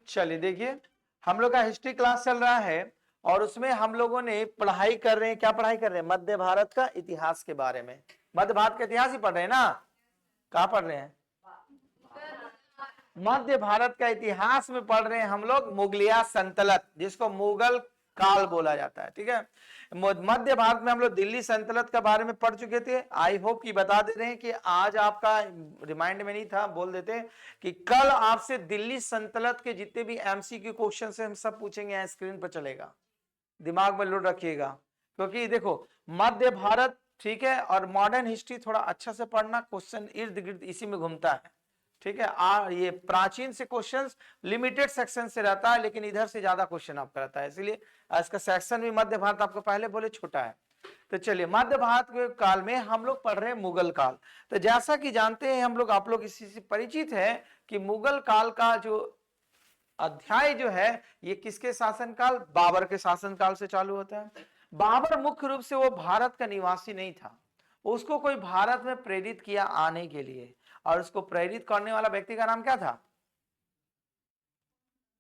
चलिए देखिए, हम लोग का हिस्ट्री क्लास चल रहा है और उसमें हम लोगों ने पढ़ाई कर रहे हैं। क्या पढ़ाई कर रहे हैं? मध्य भारत का इतिहास के बारे में। मध्य भारत का इतिहास ही पढ़ रहे हैं ना? कहाँ पढ़ रहे हैं? मध्य भारत का इतिहास में पढ़ रहे हैं हम लोग मुगलिया सल्तनत, जिसको मुगल काल बोला जाता है। ठीक है, मध्य भारत में हम लोग दिल्ली सल्तनत के बारे में पढ़ चुके थे। आई होप कि बता दे रहे हैं कि आज आपका रिमाइंड में नहीं था, बोल देते कि कल आपसे दिल्ली सल्तनत के जितने भी एमसीक्यू क्वेश्चन है हम सब पूछेंगे, स्क्रीन पर चलेगा, दिमाग में लोड रखिएगा। क्योंकि देखो मध्य भारत, ठीक है, और मॉडर्न हिस्ट्री थोड़ा अच्छा से पढ़ना, क्वेश्चन इर्द गिर्द इसी में घूमता है। ठीक है, ये प्राचीन से क्वेश्चंस लिमिटेड सेक्शन से रहता है, लेकिन इधर से ज्यादा क्वेश्चन आपका रहता है, इसलिए इसका सेक्शन भी मध्य भारत आपको पहले बोले छोटा है। तो चलिए, मध्य भारत के काल में हम लोग पढ़ रहे हैं मुगल काल। तो जैसा कि जानते हैं हम लोग, आप लोग इसी से परिचित है कि मुगल काल का जो अध्याय जो है ये किसके शासनकाल? बाबर के शासनकाल से चालू होता है। बाबर मुख्य रूप से वो भारत का निवासी नहीं था, उसको कोई भारत में प्रेरित किया आने के लिए, और उसको प्रेरित करने वाला व्यक्ति का नाम क्या था?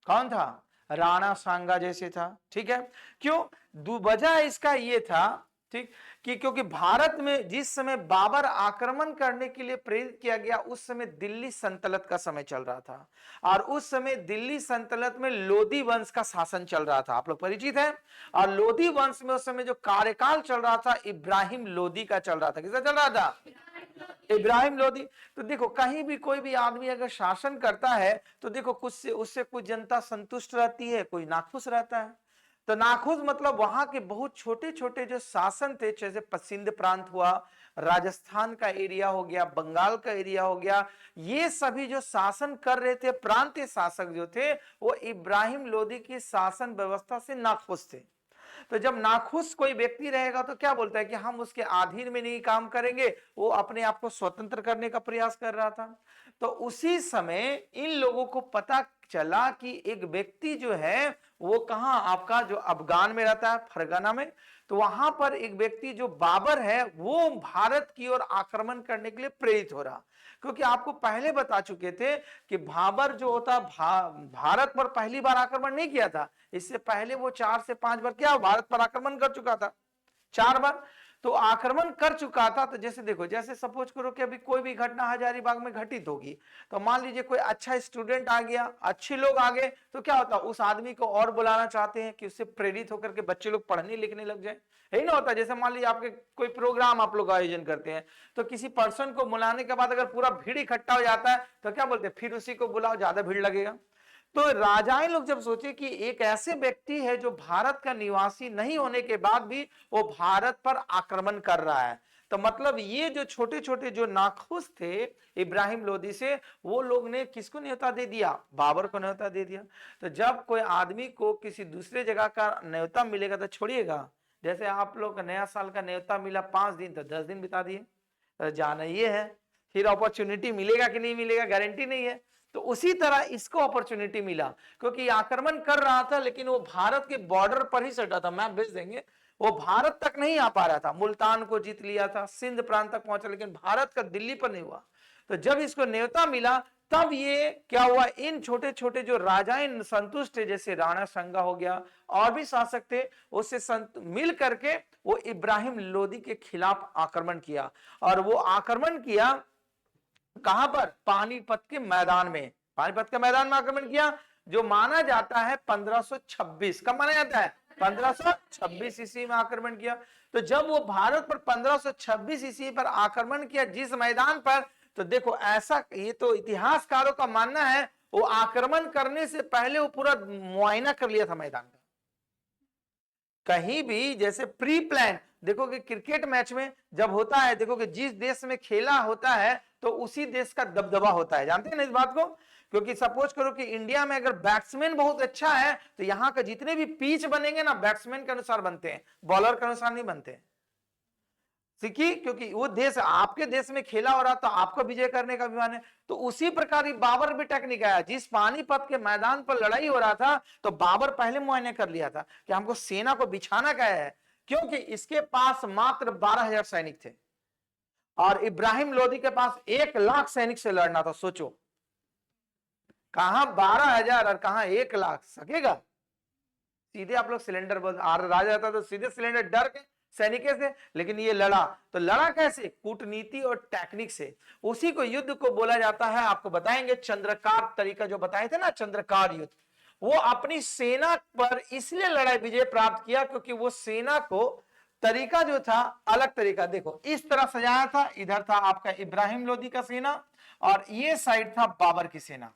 कौन था? राणा सांगा जैसे था। ठीक है, क्यों? वजह इसका ये था, ठीक, कि क्योंकि भारत में जिस समय बाबर आक्रमण करने के लिए प्रेरित किया गया, उस समय दिल्ली सल्तनत का समय चल रहा था, और उस समय दिल्ली सल्तनत में लोधी वंश का शासन चल रहा था। आप लोग परिचित हैं? और लोधी वंश में उस समय जो कार्यकाल चल रहा था, इब्राहिम लोधी का चल रहा था। किसका चल रहा था? इब्राहिम लोधी। तो देखो, कहीं भी कोई भी आदमी अगर शासन करता है तो देखो कुछ से उससे कुछ जनता संतुष्ट रहती है, कोई नाखुश रहता है। तो नाखुश मतलब वहां के बहुत छोटे छोटे जो शासन थे, जैसे सिंध प्रांत हुआ, राजस्थान का एरिया हो गया, बंगाल का एरिया हो गया, ये सभी जो शासन कर रहे थे प्रांतीय शासक जो थे, वो इब्राहिम लोधी की शासन व्यवस्था से नाखुश थे। तो जब नाखुश कोई व्यक्ति रहेगा तो क्या बोलता है कि हम उसके अधीन में नहीं काम करेंगे, वो अपने आप को स्वतंत्र करने का प्रयास कर रहा था। तो उसी समय इन लोगों को पता चला कि एक व्यक्ति जो है वो कहां, आपका जो अफगान में रहता है, फरगना में, तो वहां पर एक व्यक्ति जो बाबर है वो भारत की ओर आक्रमण करने के लिए प्रेरित हो रहा। क्योंकि आपको पहले बता चुके थे कि बाबर जो होता भारत पर पहली बार आक्रमण नहीं किया था, इससे पहले वो 4 से 5 बार क्या भारत पर आक्रमण कर चुका था, 4 बार तो आक्रमण कर चुका था। तो जैसे देखो, जैसे सपोज करो कि अभी कोई भी घटना हजारीबाग में घटित होगी, तो मान लीजिए कोई अच्छा स्टूडेंट आ गया, अच्छे लोग आ गए, तो क्या होता है, उस आदमी को और बुलाना चाहते हैं कि उससे प्रेरित होकर के बच्चे लोग पढ़ने लिखने लग जाए। यही ना होता है? जैसे मान लीजिए आपके कोई प्रोग्राम आप लोग आयोजन करते हैं, तो किसी पर्सन को बुलाने के बाद अगर पूरा भीड़ इकट्ठा हो जाता है तो क्या बोलते हैं, फिर उसी को बुलाओ, ज्यादा भीड़ लगेगा। तो राजाएं लोग जब सोचे कि एक ऐसे व्यक्ति है जो भारत का निवासी नहीं होने के बाद भी वो भारत पर आक्रमण कर रहा है, तो मतलब ये जो छोटे छोटे जो नाखुश थे इब्राहिम लोधी से, वो लोग ने किसको न्योता दे दिया? बाबर को न्योता दे दिया। तो जब कोई आदमी को किसी दूसरे जगह का न्योता मिलेगा तो छोड़िएगा। जैसे आप लोग का नया साल का न्योता मिला 5 दिन, तो 10 दिन बिता दिए, तो जाना ये है, फिर अपॉर्चुनिटी मिलेगा कि नहीं मिलेगा गारंटी नहीं है। तो उसी तरह इसको अपॉर्चुनिटी मिला, क्योंकि आक्रमण कर रहा था लेकिन वो भारत के बॉर्डर पर ही सटा था, मैप भेज देंगे, वो भारत तक नहीं आ पा रहा था। मुल्तान को जीत लिया था, सिंध प्रांत तक पहुंचा, लेकिन भारत का दिल्ली पर नहीं हुआ। तो जब इसको न्योता मिला तब ये क्या हुआ, इन छोटे छोटे जो राजाएं संतुष्ट थे, जैसे राणा संगा हो गया और भी शासक थे, उससे मिल करके वो इब्राहिम लोधी के खिलाफ आक्रमण किया। और वो आक्रमण किया कहां पर? पानीपत के मैदान में। पानीपत के मैदान में आक्रमण किया, जो माना जाता है 1526। कब माना जाता है? 1526 ईस्वी में आक्रमण किया। तो जब वो भारत पर 1526 ईस्वी पर आक्रमण किया जिस मैदान पर, तो देखो ऐसा, ये तो इतिहासकारों का मानना है, वो आक्रमण करने से पहले वो पूरा मुआयना कर लिया था मैदान का। कहीं भी जैसे प्री प्लान, देखो कि क्रिकेट मैच में जब होता है, देखो कि जिस देश में खेला होता है तो उसी देश का दबदबा होता है, जानते हैं ना इस बात को? क्योंकि सपोज करो कि इंडिया में अगर बैट्समैन बहुत अच्छा है तो यहां का जितने भी पिच बनेंगे ना, बैट्समैन के अनुसार बनते हैं, बॉलर के अनुसार नहीं बनते। सीखी, क्योंकि वो देश आपके देश में खेला हो रहा तो आपको विजय करने का अभिमान है। तो उसी प्रकार बाबर भी टेक्निक आया, जिस पानीपत के मैदान पर लड़ाई हो रहा था तो बाबर पहले मुआयना कर लिया था कि हमको सेना को बिछाना क्या है, क्योंकि इसके पास मात्र 12,000 सैनिक थे और इब्राहिम लोधी के पास 1 लाख सैनिक से लड़ना था। सोचो कहां 12,000 और कहां 1,00,000 सकेगा। सीधे आप लोग सिलेंडर राजा जाता तो सीधे सिलेंडर डर के सैनिक से, लेकिन ये लड़ा तो लड़ा कैसे, कूटनीति और टेक्निक से। उसी को युद्ध को बोला जाता है, आपको बताएंगे चंद्रकार तरीका जो बताए थे ना, चंद्रकार युद्ध। वो अपनी सेना पर इसलिए लड़ाई विजय प्राप्त किया क्योंकि वो सेना को तरीका जो था अलग तरीका, देखो इस तरह सजाया था, इधर था आपका इब्राहिम लोदी का सेना और ये साइड था बाबर की सेना।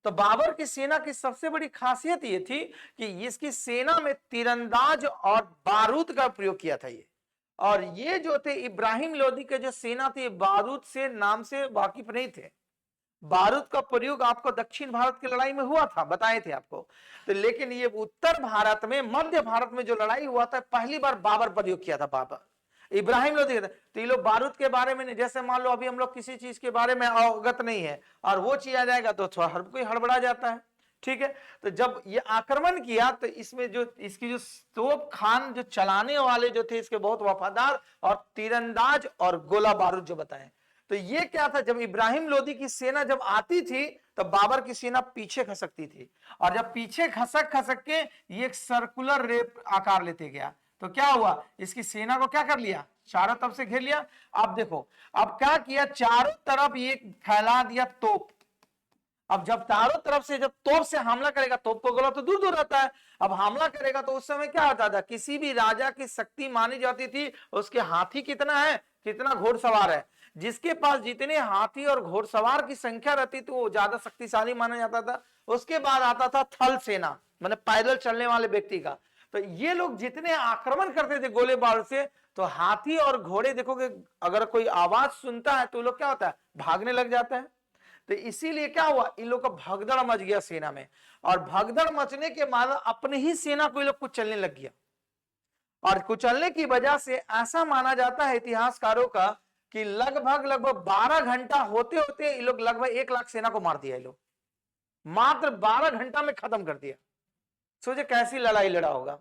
तो बाबर की सेना की सबसे बड़ी खासियत ये थी कि इसकी सेना में तीरंदाज और बारूद का प्रयोग किया था ये, और ये जो थे इब्राहिम लोदी के जो सेना थी बारूद से नाम से वाकिफ नहीं थे। बारूद का प्रयोग आपको दक्षिण भारत की लड़ाई में हुआ था, बताए थे आपको, तो लेकिन ये उत्तर भारत में, मध्य भारत में जो लड़ाई हुआ था पहली बार बाबर प्रयोग किया था, बाबर इब्राहिम लोदी। तो ये लोग बारूद के बारे में, जैसे मान लो अभी हम लोग किसी चीज के बारे में अवगत नहीं है और वो चीज आ जाएगा तो थोड़ा हर कोई हड़बड़ा जाता है, ठीक है। तो जब ये आक्रमण किया तो इसमें जो इसकी जो तोप खान जो चलाने वाले जो थे इसके बहुत वफादार और तीरंदाज और गोला बारूद जो बताए। तो ये क्या था, जब इब्राहिम लोदी की सेना जब आती थी तो बाबर की सेना पीछे खसकती थी, और जब पीछे खसक खसक के ये एक सर्कुलर रेप आकार लेते गया तो क्या हुआ, इसकी सेना को क्या कर लिया, चारों तरफ से घेर लिया। अब देखो अब क्या किया, चारों तरफ ये फैला दिया तोप। अब जब चारों तरफ से जब तोप से हमला करेगा, तोप को गोला तो दूर दूर रहता है, अब हमला करेगा तो उस समय क्या होता था, किसी भी राजा की शक्ति मानी जाती थी उसके हाथी कितना है, कितना घोड़सवार है, जिसके पास जितने हाथी और घोड़सवार की संख्या रहती थी वो ज्यादा शक्तिशाली माना जाता था। उसके बाद आता था थल सेना, माने पैदल चलने वाले व्यक्ति का। तो ये लोग जितने आक्रमण करते थे गोले बारूद से, तो हाथी और घोड़े देखोगे अगर कोई आवाज सुनता है तो लोग क्या होता है, भागने लग जाता है। तो इसीलिए क्या हुआ, इन लोग का भगदड़ मच गया सेना में, और भगदड़ मचने के बाद अपनी ही सेना को ये लोग कुचलने लग गया, और कुचलने की वजह से ऐसा माना जाता है इतिहासकारों का कि लगभग 12 घंटा होते होते ये लोग लगभग 1,00,000 सेना को मार दिया, ये लोग मात्र 12 घंटा में खत्म कर दिया। सोचे कैसी लड़ाई लड़ा होगा।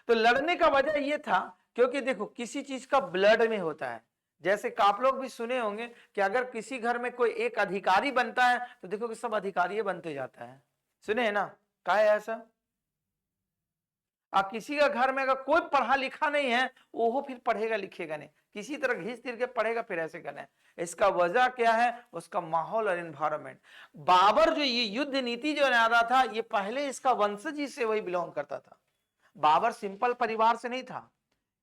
तो लड़ने का वजह यह था क्योंकि देखो किसी चीज का ब्लड में होता है, जैसे आप लोग भी सुने होंगे कि अगर किसी घर में कोई एक अधिकारी बनता है तो देखो कि सब अधिकारी बनते जाता है, सुने है ना, क्या है ऐसा। अब किसी का घर में अगर कोई पढ़ा लिखा नहीं है वो फिर पढ़ेगा लिखेगा नहीं, किसी तरह घिस तीर के पढ़ेगा फिर ऐसे करना है। इसका वजह क्या है, उसका माहौल और एनवायरमेंट। बाबर जो ये युद्ध नीति जो बना रहा था ये पहले इसका वंशज ही से वही बिलोंग करता था। बाबर सिंपल परिवार से नहीं था,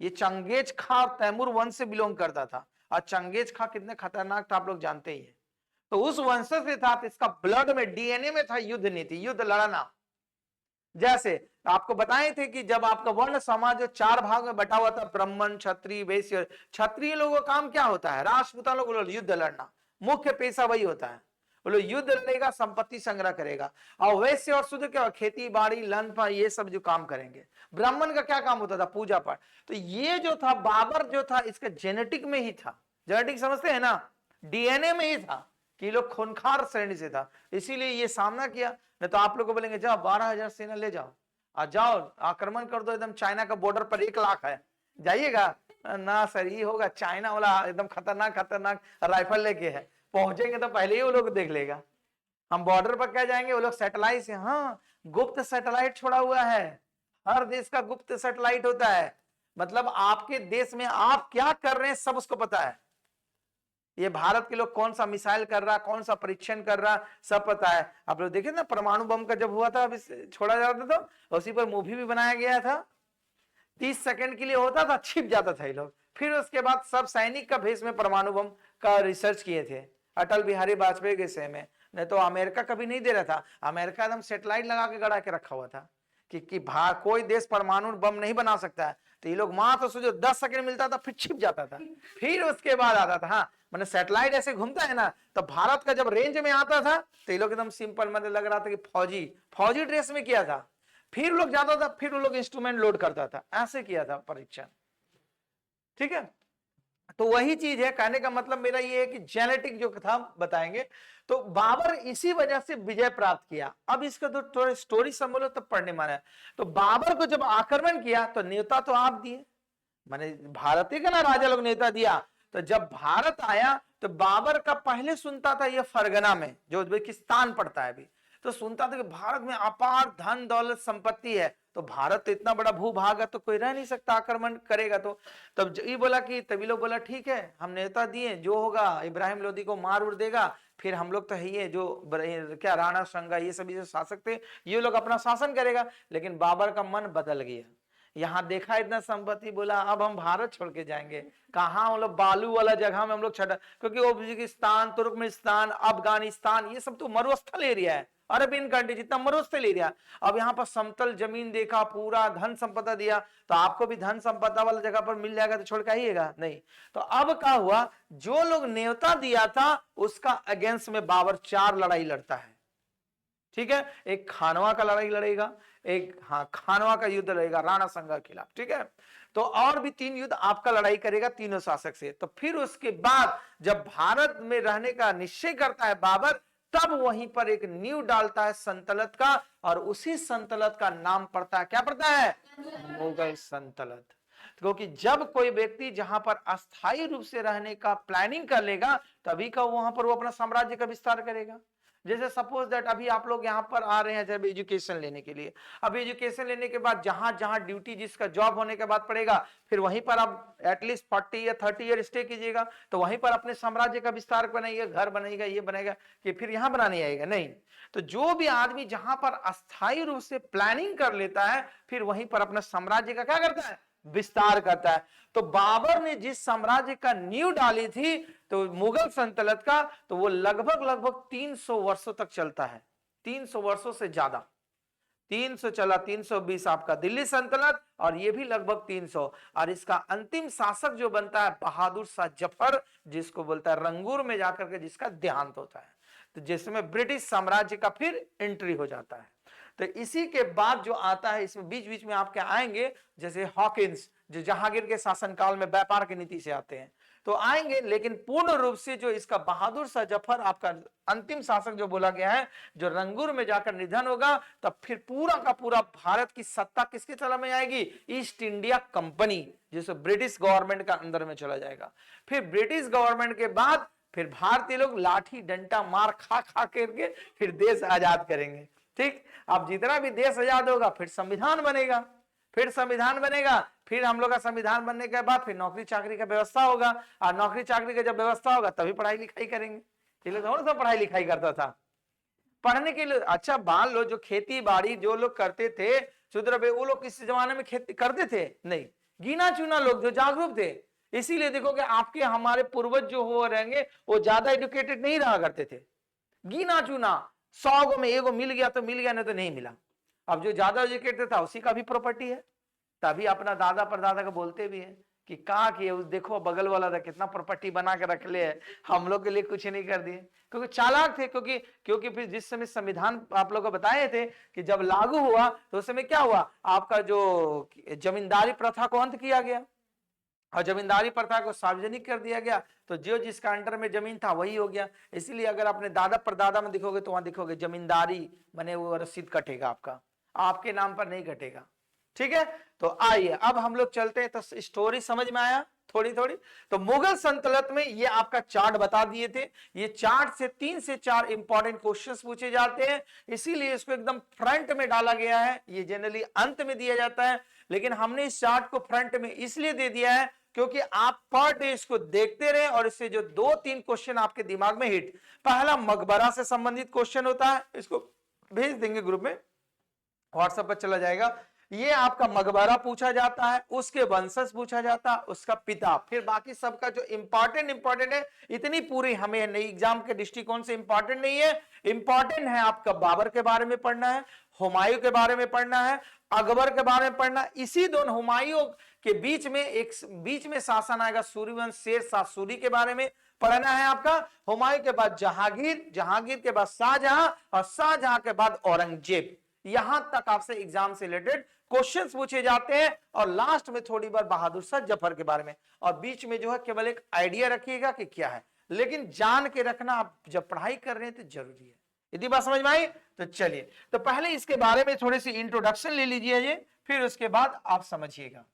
ये चंगेज खां और तैमूर वंश से बिलोंग करता था, और चंगेज खां कितने खतरनाक था आप लोग जानते ही है। तो उस वंशज से था, तो इसका ब्लड में डीएनए में था युद्ध नीति, युद्ध लड़ना। जैसे आपको बताए थे कि जब आपका वर्ण समाज जो 4 भाग में बटा हुआ था, ब्राह्मण क्षत्रिय वैश्य, क्षत्रिय लोगों का काम क्या होता है, राजपूतान लोग युद्ध लड़ना, मुख्य पेशा वही होता है, वो लोग युद्ध लड़ेगा, संपत्ति संग्रह करेगा। और वैश्य और शूद्र क्या, खेती बाड़ी लन ये सब जो काम करेंगे। ब्राह्मण का क्या काम होता था, पूजा पाठ। तो ये जो था बाबर जो था इसका जेनेटिक में ही था, जेनेटिक समझते हैं ना, डीएनए में ही था कि लोग खूंखार श्रेणी से था, इसीलिए ये सामना किया। नहीं तो आप लोग को बोलेंगे जाओ 12,000 सेना ले जाओ और जाओ आक्रमण कर दो, एकदम चाइना का बॉर्डर पर 1,00,000 है, जाइएगा ना सर, ये होगा चाइना वाला एकदम खतरनाक खतरनाक राइफल लेके है, पहुंचेंगे तो पहले ही वो लोग देख लेगा। हम बॉर्डर पर क्या जाएंगे, वो लोग सैटेलाइट से, हाँ गुप्त सैटेलाइट छोड़ा हुआ है, हर देश का गुप्त सैटेलाइट होता है, मतलब आपके देश में आप क्या कर रहे हैं सब उसको पता है। ये भारत के लोग कौन सा मिसाइल कर रहा, कौन सा परीक्षण कर रहा, सब पता है। आप लोग देखे ना परमाणु बम का जब हुआ था, अभी छोड़ा जाता था, उसी पर मूवी भी बनाया गया था, 30 सेकंड के लिए होता था, छिप जाता था ये लोग। फिर उसके बाद सब सैनिक का भेष में परमाणु बम का रिसर्च किए थे अटल बिहारी वाजपेयी के समय में, नहीं तो अमेरिका कभी नहीं दे रहा था। अमेरिका एकदम सेटेलाइट लगा के गड़ा के रखा हुआ था कि कोई देश परमाणु बम नहीं बना सकता है। तो ये लोग मां तो सोचो 10 सेकंड मिलता था फिर छिप जाता था, फिर उसके बाद आता था। हाँ मैंने सैटेलाइट ऐसे घूमता है ना, तो भारत का जब रेंज में आता था तो ये लोग एकदम सिंपल, मतलब लग रहा था कि फौजी ड्रेस में किया था, फिर लोग जाता था, फिर वो लोग इंस्ट्रूमेंट लोड करता था, ऐसे किया था परीक्षण, ठीक है। तो वही चीज है, कहने का मतलब मेरा ये है कि जेनेटिक जो था बताएंगे। तो बाबर इसी वजह से विजय प्राप्त किया। अब इसका तो थोड़ा स्टोरी समझ लो तब पढ़ने माना है। तो बाबर को जब आक्रमण किया तो नेता तो आप दिए, माने भारतीय का ना राजा लोग नेता दिया, तो जब भारत आया तो बाबर का पहले सुनता था ये फरगना में जो उज्बेकिस्तान पड़ता है अभी, तो सुनता था कि भारत में अपार धन दौलत संपत्ति है, तो भारत तो इतना बड़ा भूभाग है तो कोई रह नहीं सकता आक्रमण करेगा। तो तब ये बोला कि तभी लोग बोला ठीक है हम नेता दिए, जो होगा इब्राहिम लोदी को मार उड़ देगा, फिर हम लोग तो है ही जो क्या राणा सांगा ये सभी जो शासक थे ये लोग अपना शासन करेगा। लेकिन बाबर का मन बदल गया, यहाँ देखा इतना संपत्ति, बोला अब हम भारत छोड़ के जाएंगे कहाँ, हम लोग बालू वाला जगह में हम लोग छठा, क्योंकि उज्बेकिस्तान तुर्कमेनिस्तान अफगानिस्तान ये सब तो मरुस्थल एरिया है, अरबियन कंट्री जितना मरुस्थल एरिया। अब यहाँ पर समतल जमीन देखा, पूरा धन संपदा दिया, तो आपको भी धन संपदा वाला जगह पर मिल जाएगा तो छोड़ के आइएगा नहीं। तो अब क्या हुआ, जो लोग न्योता दिया था उसका अगेंस्ट में बाबर 4 लड़ाई लड़ता है, ठीक है। एक खानवा का लड़ाई लड़ेगा, एक खानवा का युद्ध लड़ेगा राणा सांगा के खिलाफ, ठीक है। तो और भी 3 युद्ध आपका लड़ाई करेगा तीनों शासक से। तो फिर उसके बाद जब भारत में रहने का निश्चय करता है बाबर, तब वहीं पर एक नींव डालता है सल्तनत का, और उसी सल्तनत का नाम पड़ता है, क्या पड़ता है, मुगल सल्तनत। क्योंकि जब कोई व्यक्ति जहां पर अस्थायी रूप से रहने का प्लानिंग कर लेगा तभी का वहां पर वो अपना साम्राज्य का विस्तार करेगा। जैसे सपोज दैट अभी आप लोग यहाँ पर आ रहे हैं जब एजुकेशन लेने के लिए, अब एजुकेशन लेने के बाद जहां जहां ड्यूटी जिसका जॉब होने के बाद पड़ेगा, फिर वहीं पर आप एटलीस्ट 40 या 30 ईयर स्टे कीजिएगा, तो वहीं पर अपने साम्राज्य का विस्तार बनाइएगा, घर बनेगा, ये बनेगा, कि फिर यहाँ बनाने आएगा नहीं। तो जो भी आदमी जहां पर अस्थायी रूप से प्लानिंग कर लेता है फिर वहीं पर अपना साम्राज्य का क्या करता है, विस्तार करता है। तो बाबर ने जिस साम्राज्य का नींव डाली थी तो मुगल सल्तनत का, तो वो लगभग 300 वर्षों तक चलता है, 300 वर्षों से ज्यादा, 300 चला, 320 आपका दिल्ली सल्तनत, और ये भी लगभग 300। और इसका अंतिम शासक जो बनता है बहादुर शाह जफर, जिसको बोलता है रंगूर में जाकर के जिसका देहांत होता है, तो जिसमें ब्रिटिश साम्राज्य का फिर एंट्री हो जाता है। तो इसी के बाद जो आता है इसमें बीच बीच में आपके आएंगे जैसे हॉकिंस जो जहांगीर के शासनकाल में व्यापार की नीति से आते हैं तो आएंगे, लेकिन पूर्ण रूप से जो इसका बहादुर शाह जफर आपका अंतिम शासक जो बोला गया है, जो रंगूर में जाकर निधन होगा, तब फिर पूरा का पूरा भारत की सत्ता किसके चला में आएगी, ईस्ट इंडिया कंपनी, जिसे ब्रिटिश गवर्नमेंट का अंदर में चला जाएगा। फिर ब्रिटिश गवर्नमेंट के बाद फिर भारतीय लोग लाठी डंडा मार खा खा करके फिर देश आजाद करेंगे, ठीक। अब जितना भी देश आजाद होगा फिर संविधान बनेगा, फिर संविधान बनेगा, फिर हम लोग का संविधान बनने के बाद फिर नौकरी चाकरी का व्यवस्था होगा, और नौकरी चाकरी का जब व्यवस्था होगा तभी पढ़ाई लिखाई करेंगे। ये लोग कौन सा पढ़ाई लिखाई करता था, पढ़ने के लिए। अच्छा मान लो जो खेती बाड़ी जो लोग करते थे शूद्र, वो लोग किस जमाने में खेती करते थे, नहीं, गिना चुना लोग जो जागरूक थे। इसीलिए देखो कि आपके हमारे पूर्वज जो हो रहेंगे वो ज्यादा एजुकेटेड नहीं रहा करते थे, गिना चुना 100 गो में एगो मिल गया तो मिल गया, नहीं तो नहीं मिला। अब जो ज्यादा एजुकेटेड था उसी का भी प्रॉपर्टी है, तभी अपना दादा परदादा को बोलते भी है कि कहा कि उस देखो बगल वाला था कितना प्रॉपर्टी बना के रख ले है, हम लोग के लिए कुछ नहीं कर दिए, क्योंकि चालाक थे। क्योंकि फिर जिस समय संविधान आप लोग को बताए थे कि जब लागू हुआ तो उस समय क्या हुआ, आपका जो जमींदारी प्रथा को अंत किया गया और जमींदारी प्रथा को सार्वजनिक कर दिया गया, तो जो जिसका अंडर में जमीन था वही हो गया। इसलिए अगर अपने दादा परदादा में दिखोगे तो वहां दिखोगे जमींदारी बने वो रसीद कटेगा आपका, आपके नाम पर नहीं कटेगा, ठीक है। तो आइए अब हम लोग चलते हैं, तो स्टोरी समझ में आया थोड़ी थोड़ी। तो मुगल सल्तनत में ये आपका चार्ट बता दिए थे, ये चार्ट से 3 से 4 इंपॉर्टेंट क्वेश्चंस पूछे जाते हैं, इसीलिए इसको एकदम फ्रंट में डाला गया है। ये जनरली अंत में दिया जाता है, लेकिन हमने इस चार्ट को फ्रंट में इसलिए दे दिया है क्योंकि आप पर डे इसको देखते रहे और इससे जो 2-3 क्वेश्चन आपके दिमाग में हिट। पहला मकबरा से संबंधित क्वेश्चन होता है, इसको भेज देंगे ग्रुप में, व्हाट्सएप पर चला जाएगा। ये आपका मकबरा पूछा जाता है, उसके वंशज पूछा जाता है, उसका पिता, फिर बाकी सबका जो इंपॉर्टेंट है। इतनी पूरी हमें नई एग्जाम के दृष्टिकोण से इंपॉर्टेंट नहीं है, इंपॉर्टेंट है आपका बाबर के बारे में पढ़ना है, हुमायूं के बारे में पढ़ना है, अकबर के बारे में पढ़ना। इसी दोनों हुमायूं के बीच में शासन आएगा सूर्यवंश शेर शाह सूरी के बारे में पढ़ना है आपका। हुमायूं के बाद जहांगीर के बाद शाहजहां, और शाहजहां के बाद औरंगजेब। यहां तक आपसे एग्जाम से रिलेटेड क्वेश्चंस पूछे जाते हैं, और लास्ट में थोड़ी बार बहादुर शाह जफर के बारे में, और बीच में जो है केवल एक आइडिया रखिएगा कि क्या है, लेकिन जान के रखना आप जब पढ़ाई कर रहे हैं तो जरूरी है। यदि बात समझ में आई तो चलिए, तो पहले इसके बारे में थोड़ी सी इंट्रोडक्शन ले लीजिए, फिर उसके बाद आप समझिएगा।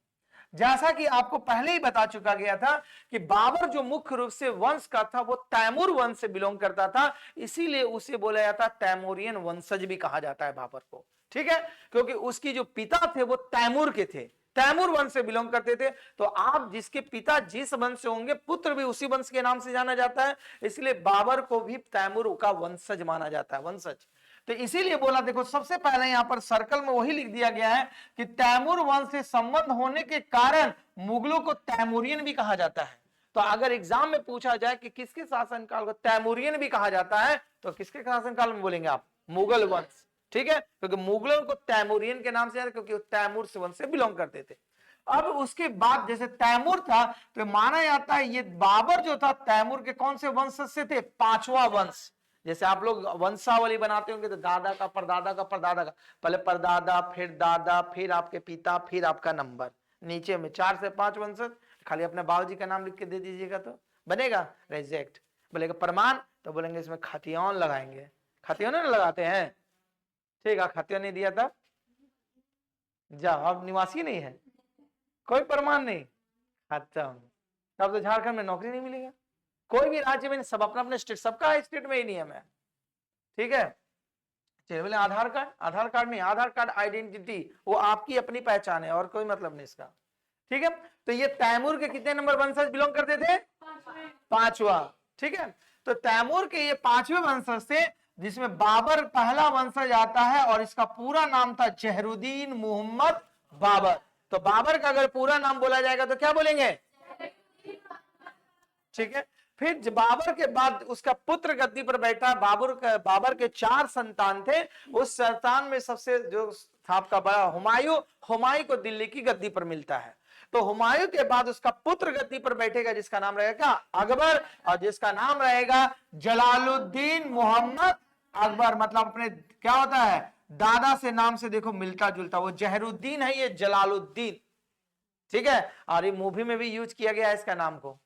जैसा कि आपको पहले ही बता चुका गया था कि बाबर जो मुख्य रूप से वंश का था वो तैमूर वंश से बिलोंग करता था, इसीलिए उसे बोला जाता है तैमूरियन वंशज भी कहा जाता है बाबर को, ठीक है, क्योंकि उसकी जो पिता थे वो तैमूर के थे, तैमूर वंश से बिलोंग करते थे। तो आप जिसके पिता जिस वंश से होंगे पुत्र भी उसी वंश के नाम से जाना जाता है, इसलिए बाबर को भी तैमूर का वंशज माना जाता है, वंशज। तो इसीलिए बोला, देखो सबसे पहले यहां पर सर्कल में वही लिख दिया गया है कि तैमूर वंश से संबंध होने के कारण मुगलों को तैमूरियन भी कहा जाता है। तो अगर एग्जाम में पूछा जाए कि किसके शासनकाल को तैमूरियन भी कहा जाता है, तो किसके शासनकाल में बोलेंगे आप? मुगल वंश, ठीक है, क्योंकि मुगलों को तैमूरियन के नाम से, क्योंकि तैमूर से वंश से बिलोंग करते थे। अब उसके बाद जैसे तैमूर था तो माना जाता है ये बाबर जो था तैमूर के कौन से वंश से थे? पांचवा वंश। जैसे आप लोग वंशावली बनाते होंगे तो दादा का परदादा का परदादा का, पहले परदादा, फिर दादा, फिर आपके पिता, फिर आपका नंबर, नीचे में 4 से 5 वंशज। खाली अपने बाबूजी का नाम लिख के दे दीजिएगा तो बनेगा। रिजेक्ट बोलेगा प्रमाण, तो बोलेंगे इसमें खतियान लगाएंगे। खतियान ना लगाते हैं, ठीक है, खतियान नहीं दिया था, जाओ अब निवासी नहीं है, कोई प्रमाण नहीं, खत्म। तब तो झारखंड में नौकरी नहीं मिलेगा, कोई भी राज्य में, सब अपना अपने स्टेट, सबका स्टेट में ही नियम है, ठीक है। चलिए बोले आधार कार्ड, आधार कार्ड नहीं, आधार कार्ड आइडेंटिटी, वो आपकी अपनी पहचान है और कोई मतलब नहीं इसका, ठीक है। तो ये तैमूर के कितने नंबर वंशज बिलोंग करते थे? पांचवा, ठीक है। तो तैमूर के ये पांचवें वंशज थे, जिसमें बाबर पहला वंशज आता है और इसका पूरा नाम था जहरुद्दीन मोहम्मद बाबर। तो बाबर का अगर पूरा नाम बोला जाएगा तो क्या बोलेंगे? ठीक है। फिर बाबर के बाद उसका पुत्र गद्दी पर बैठा। बाबर के 4 संतान थे, उस संतान में सबसे जो था आपका बड़ा हुमायूं, हुमायूं को दिल्ली की गद्दी पर मिलता है। तो हुमायूं के बाद उसका पुत्र गद्दी पर बैठेगा जिसका नाम रहेगा अकबर, और जिसका नाम रहेगा जलालुद्दीन मोहम्मद अकबर। मतलब अपने क्या होता है, दादा से नाम से देखो मिलता जुलता, वो जहरुद्दीन है, ये जलालुद्दीन, ठीक है। और ये मूवी में भी यूज किया गया है इसका नाम को,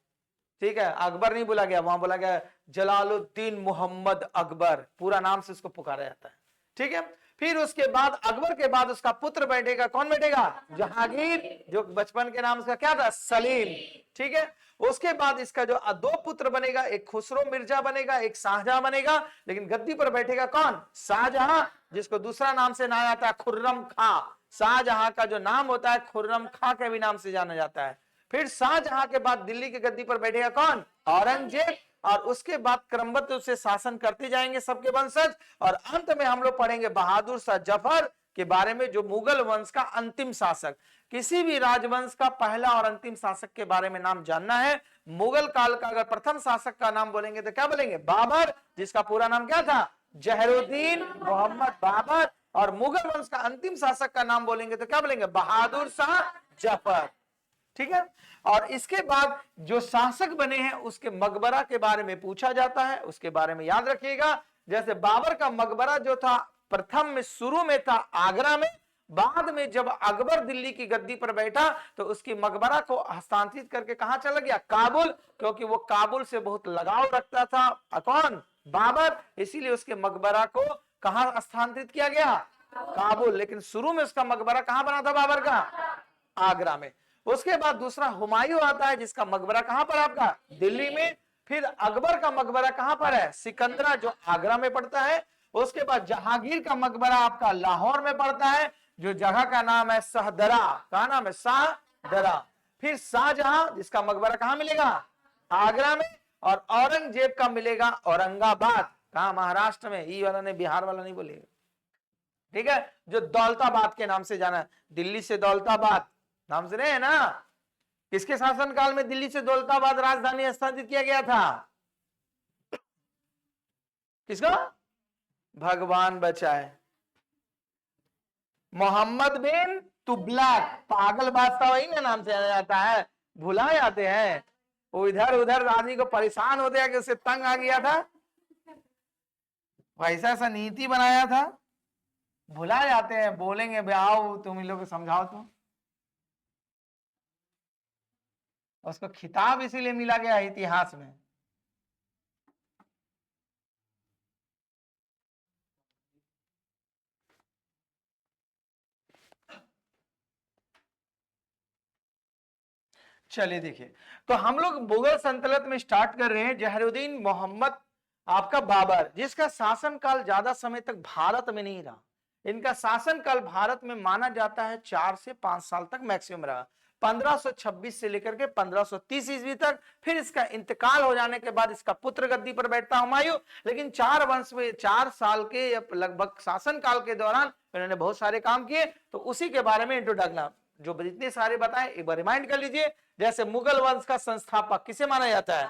ठीक है। अकबर नहीं बोला गया, वहां बोला गया जलालुद्दीन मोहम्मद अकबर, पूरा नाम से उसको पुकारा जाता है, ठीक है। फिर उसके बाद अकबर के बाद उसका पुत्र बैठेगा, कौन बैठेगा? जहांगीर, जो बचपन के नाम उसका क्या था? सलीम, ठीक है। उसके बाद इसका जो 2 पुत्र बनेगा, एक खुसरो मिर्जा बनेगा, एक शाहजहां बनेगा। लेकिन गद्दी पर बैठेगा कौन? शाहजहां, जिसको दूसरा नाम से नाम आता है खुर्रम खां। शाहजहां का जो नाम होता है खुर्रम खां के भी नाम से जाना जाता है। फिर शाहजहां के बाद दिल्ली की गद्दी पर बैठेगा कौन? औरंगजेब। और उसके बाद क्रमबद्ध रूप से शासन करते जाएंगे सबके वंशज, और अंत में हम लोग पढ़ेंगे बहादुर शाह जफर के बारे में, जो मुगल वंश का अंतिम शासक। किसी भी राजवंश का पहला और अंतिम शासक के बारे में नाम जानना है, मुगल काल का अगर प्रथम शासक का नाम बोलेंगे तो क्या बोलेंगे? बाबर, जिसका पूरा नाम क्या था? जहरुद्दीन मोहम्मद बाबर। और मुगल वंश का अंतिम शासक का नाम बोलेंगे तो क्या बोलेंगे? बहादुर शाह जफर, ठीक है। और इसके बाद जो शासक बने हैं उसके मकबरा के बारे में पूछा जाता है, उसके बारे में याद रखिएगा। जैसे बाबर का मकबरा जो था प्रथम में शुरू में था आगरा में, बाद में जब अकबर दिल्ली की गद्दी पर बैठा तो उसकी मकबरा को हस्तांतरित करके कहां चला गया? काबुल, क्योंकि वो काबुल से बहुत लगाव रखता था कौन? बाबर, इसीलिए उसके मकबरा को कहां हस्तांतरित किया गया? काबुल। लेकिन शुरू में उसका मकबरा कहां बना था बाबर का? आगरा में। उसके बाद दूसरा हुमायूं आता है, जिसका मकबरा कहां पर? आपका दिल्ली में। फिर अकबर का मकबरा कहां पर है? सिकंदरा, जो आगरा में पड़ता है। उसके बाद जहांगीर का मकबरा आपका लाहौर में पड़ता है, जो जगह का नाम है शाहदरा, का नाम है शाहदरा। फिर शाहजहां, जिसका मकबरा कहां मिलेगा? आगरा में। और औरंगजेब का मिलेगा औरंगाबाद, कहा? महाराष्ट्र में। ई वाला ने, बिहार वाला नहीं बोलेगा, ठीक है, जो दौलताबाद के नाम से जाना, दिल्ली से दौलताबाद नाम से रहे हैं ना। किसके शासनकाल में दिल्ली से दौलताबाद राजधानी स्थापित किया गया था? किसका? भगवान बचाए, मोहम्मद बिन तुगलक। पागल बादशाह वही ना नाम से जाना जाता है, भुला जाते हैं। वो इधर उधर आदमी को परेशान होते हैं कि उससे तंग आ गया था, वैसा सा नीति बनाया था, भुला जाते हैं। बोलेंगे भाई आओ तुम इन लोग को समझाओ, तो उसको खिताब इसीलिए मिला गया इतिहास में। चलिए देखिए, तो हम लोग मुगल सल्तनत में स्टार्ट कर रहे हैं। जहरुद्दीन मोहम्मद आपका बाबर, जिसका शासनकाल ज्यादा समय तक भारत में नहीं रहा। इनका शासनकाल भारत में माना जाता है 4 से 5 साल तक मैक्सिमम रहा, 1526 से लेकर के 1530 ईस्वी तक। फिर इसका इंतकाल हो जाने के बाद इसका पुत्र गद्दी पर बैठता हुमायूं। लेकिन 4 वंश में 4 साल के लगभग शासनकाल के दौरान इन्होंने बहुत सारे काम किए। तो उसी के बारे में इंट्रोडक्शन जो जितने सारे बताए एक बार रिमाइंड कर लीजिए। जैसे मुगल वंश का संस्थापक किसे माना जाता है?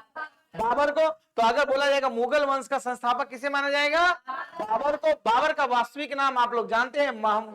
बाबर को। तो अगर बोला जाएगा मुगल वंश का संस्थापक किसे माना जाएगा? बाबर को। बाबर का वास्तविक नाम आप लोग जानते हैं,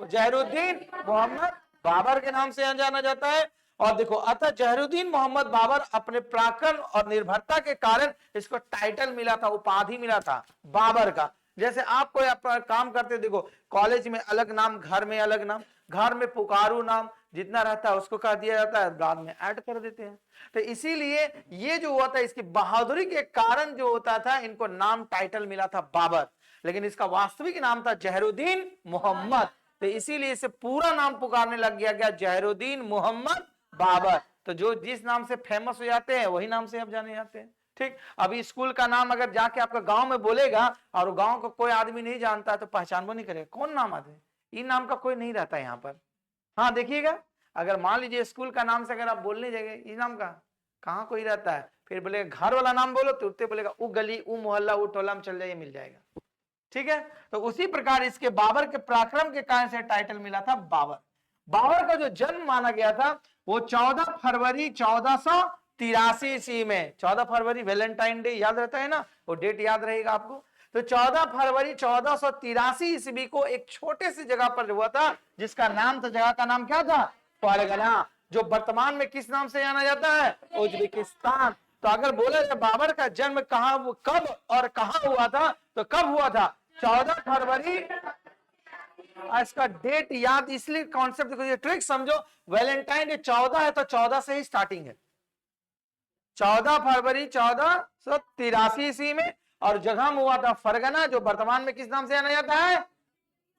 जहरुद्दीन मोहम्मद बाबर के नाम से जाना जाता है। और देखो, अतः जहरुद्दीन मोहम्मद बाबर अपने पराक्रम और निर्भरता के कारण इसको टाइटल मिला था, उपाधि मिला था बाबर का। जैसे आप कोई अपना काम करते, देखो कॉलेज में अलग नाम, घर में अलग नाम, घर में पुकारू नाम जितना रहता है उसको कह दिया जाता है, बाद में ऐड कर देते हैं। तो इसीलिए ये जो हुआ था, इसकी बहादुरी के कारण जो होता था, इनको नाम टाइटल मिला था बाबर, लेकिन इसका वास्तविक नाम था जहरुद्दीन मोहम्मद। तो इसीलिए इसे पूरा नाम पुकारने लग गया जहरुद्दीन मोहम्मद बाबर। तो जो जिस नाम से फेमस हो जाते हैं वही नाम से अब जाने जाते हैं। ठीक, अभी स्कूल का नाम अगर जाके आपका गांव में बोलेगा और गांव को कोई आदमी नहीं जानता है तो पहचान वो नहीं करेगा, कौन नाम आते हैं, इन नाम का कोई नहीं रहता यहाँ पर। हाँ देखिएगा, अगर मान लीजिए स्कूल का नाम से अगर आप बोलने जाएंगे, इस नाम का कहाँ कोई रहता है, फिर बोलेगा घर वाला नाम बोलो तो उठते बोलेगा वो गली, वो मोहल्ला, वो टोला में चल जाइए, मिल जाएगा। ठीक है, तो उसी प्रकार इसके बाबर के पराक्रम के कारण से टाइटल मिला था बाबर। बाबर का जो जन्म माना गया था वो 14 फरवरी 1483 ईस्वी में। 14 फरवरी वैलेंटाइन डे याद रहता है ना, वो डेट याद रहेगा आपको। तो 14 फरवरी 1483 ईस्वी को एक छोटे से जगह पर हुआ था, जिसका नाम था, जगह का नाम क्या था? फरगना, जो वर्तमान में किस नाम से जाना जाता है? उज्बेकिस्तान। तो अगर बोला जाए बाबर का जन्म कहां, कब और कहां हुआ था, तो कब हुआ था? 14 फरवरी। इसका डेट याद इसलिए, कॉन्सेप्ट देखो, ट्रिक समझो। वैलेंटाइन डे 14 है तो 14 से ही स्टार्टिंग है, 14 फरवरी 1483 ईस्वी में। और जगह हुआ था फरगना, जो वर्तमान में किस नाम से जाना जाता है?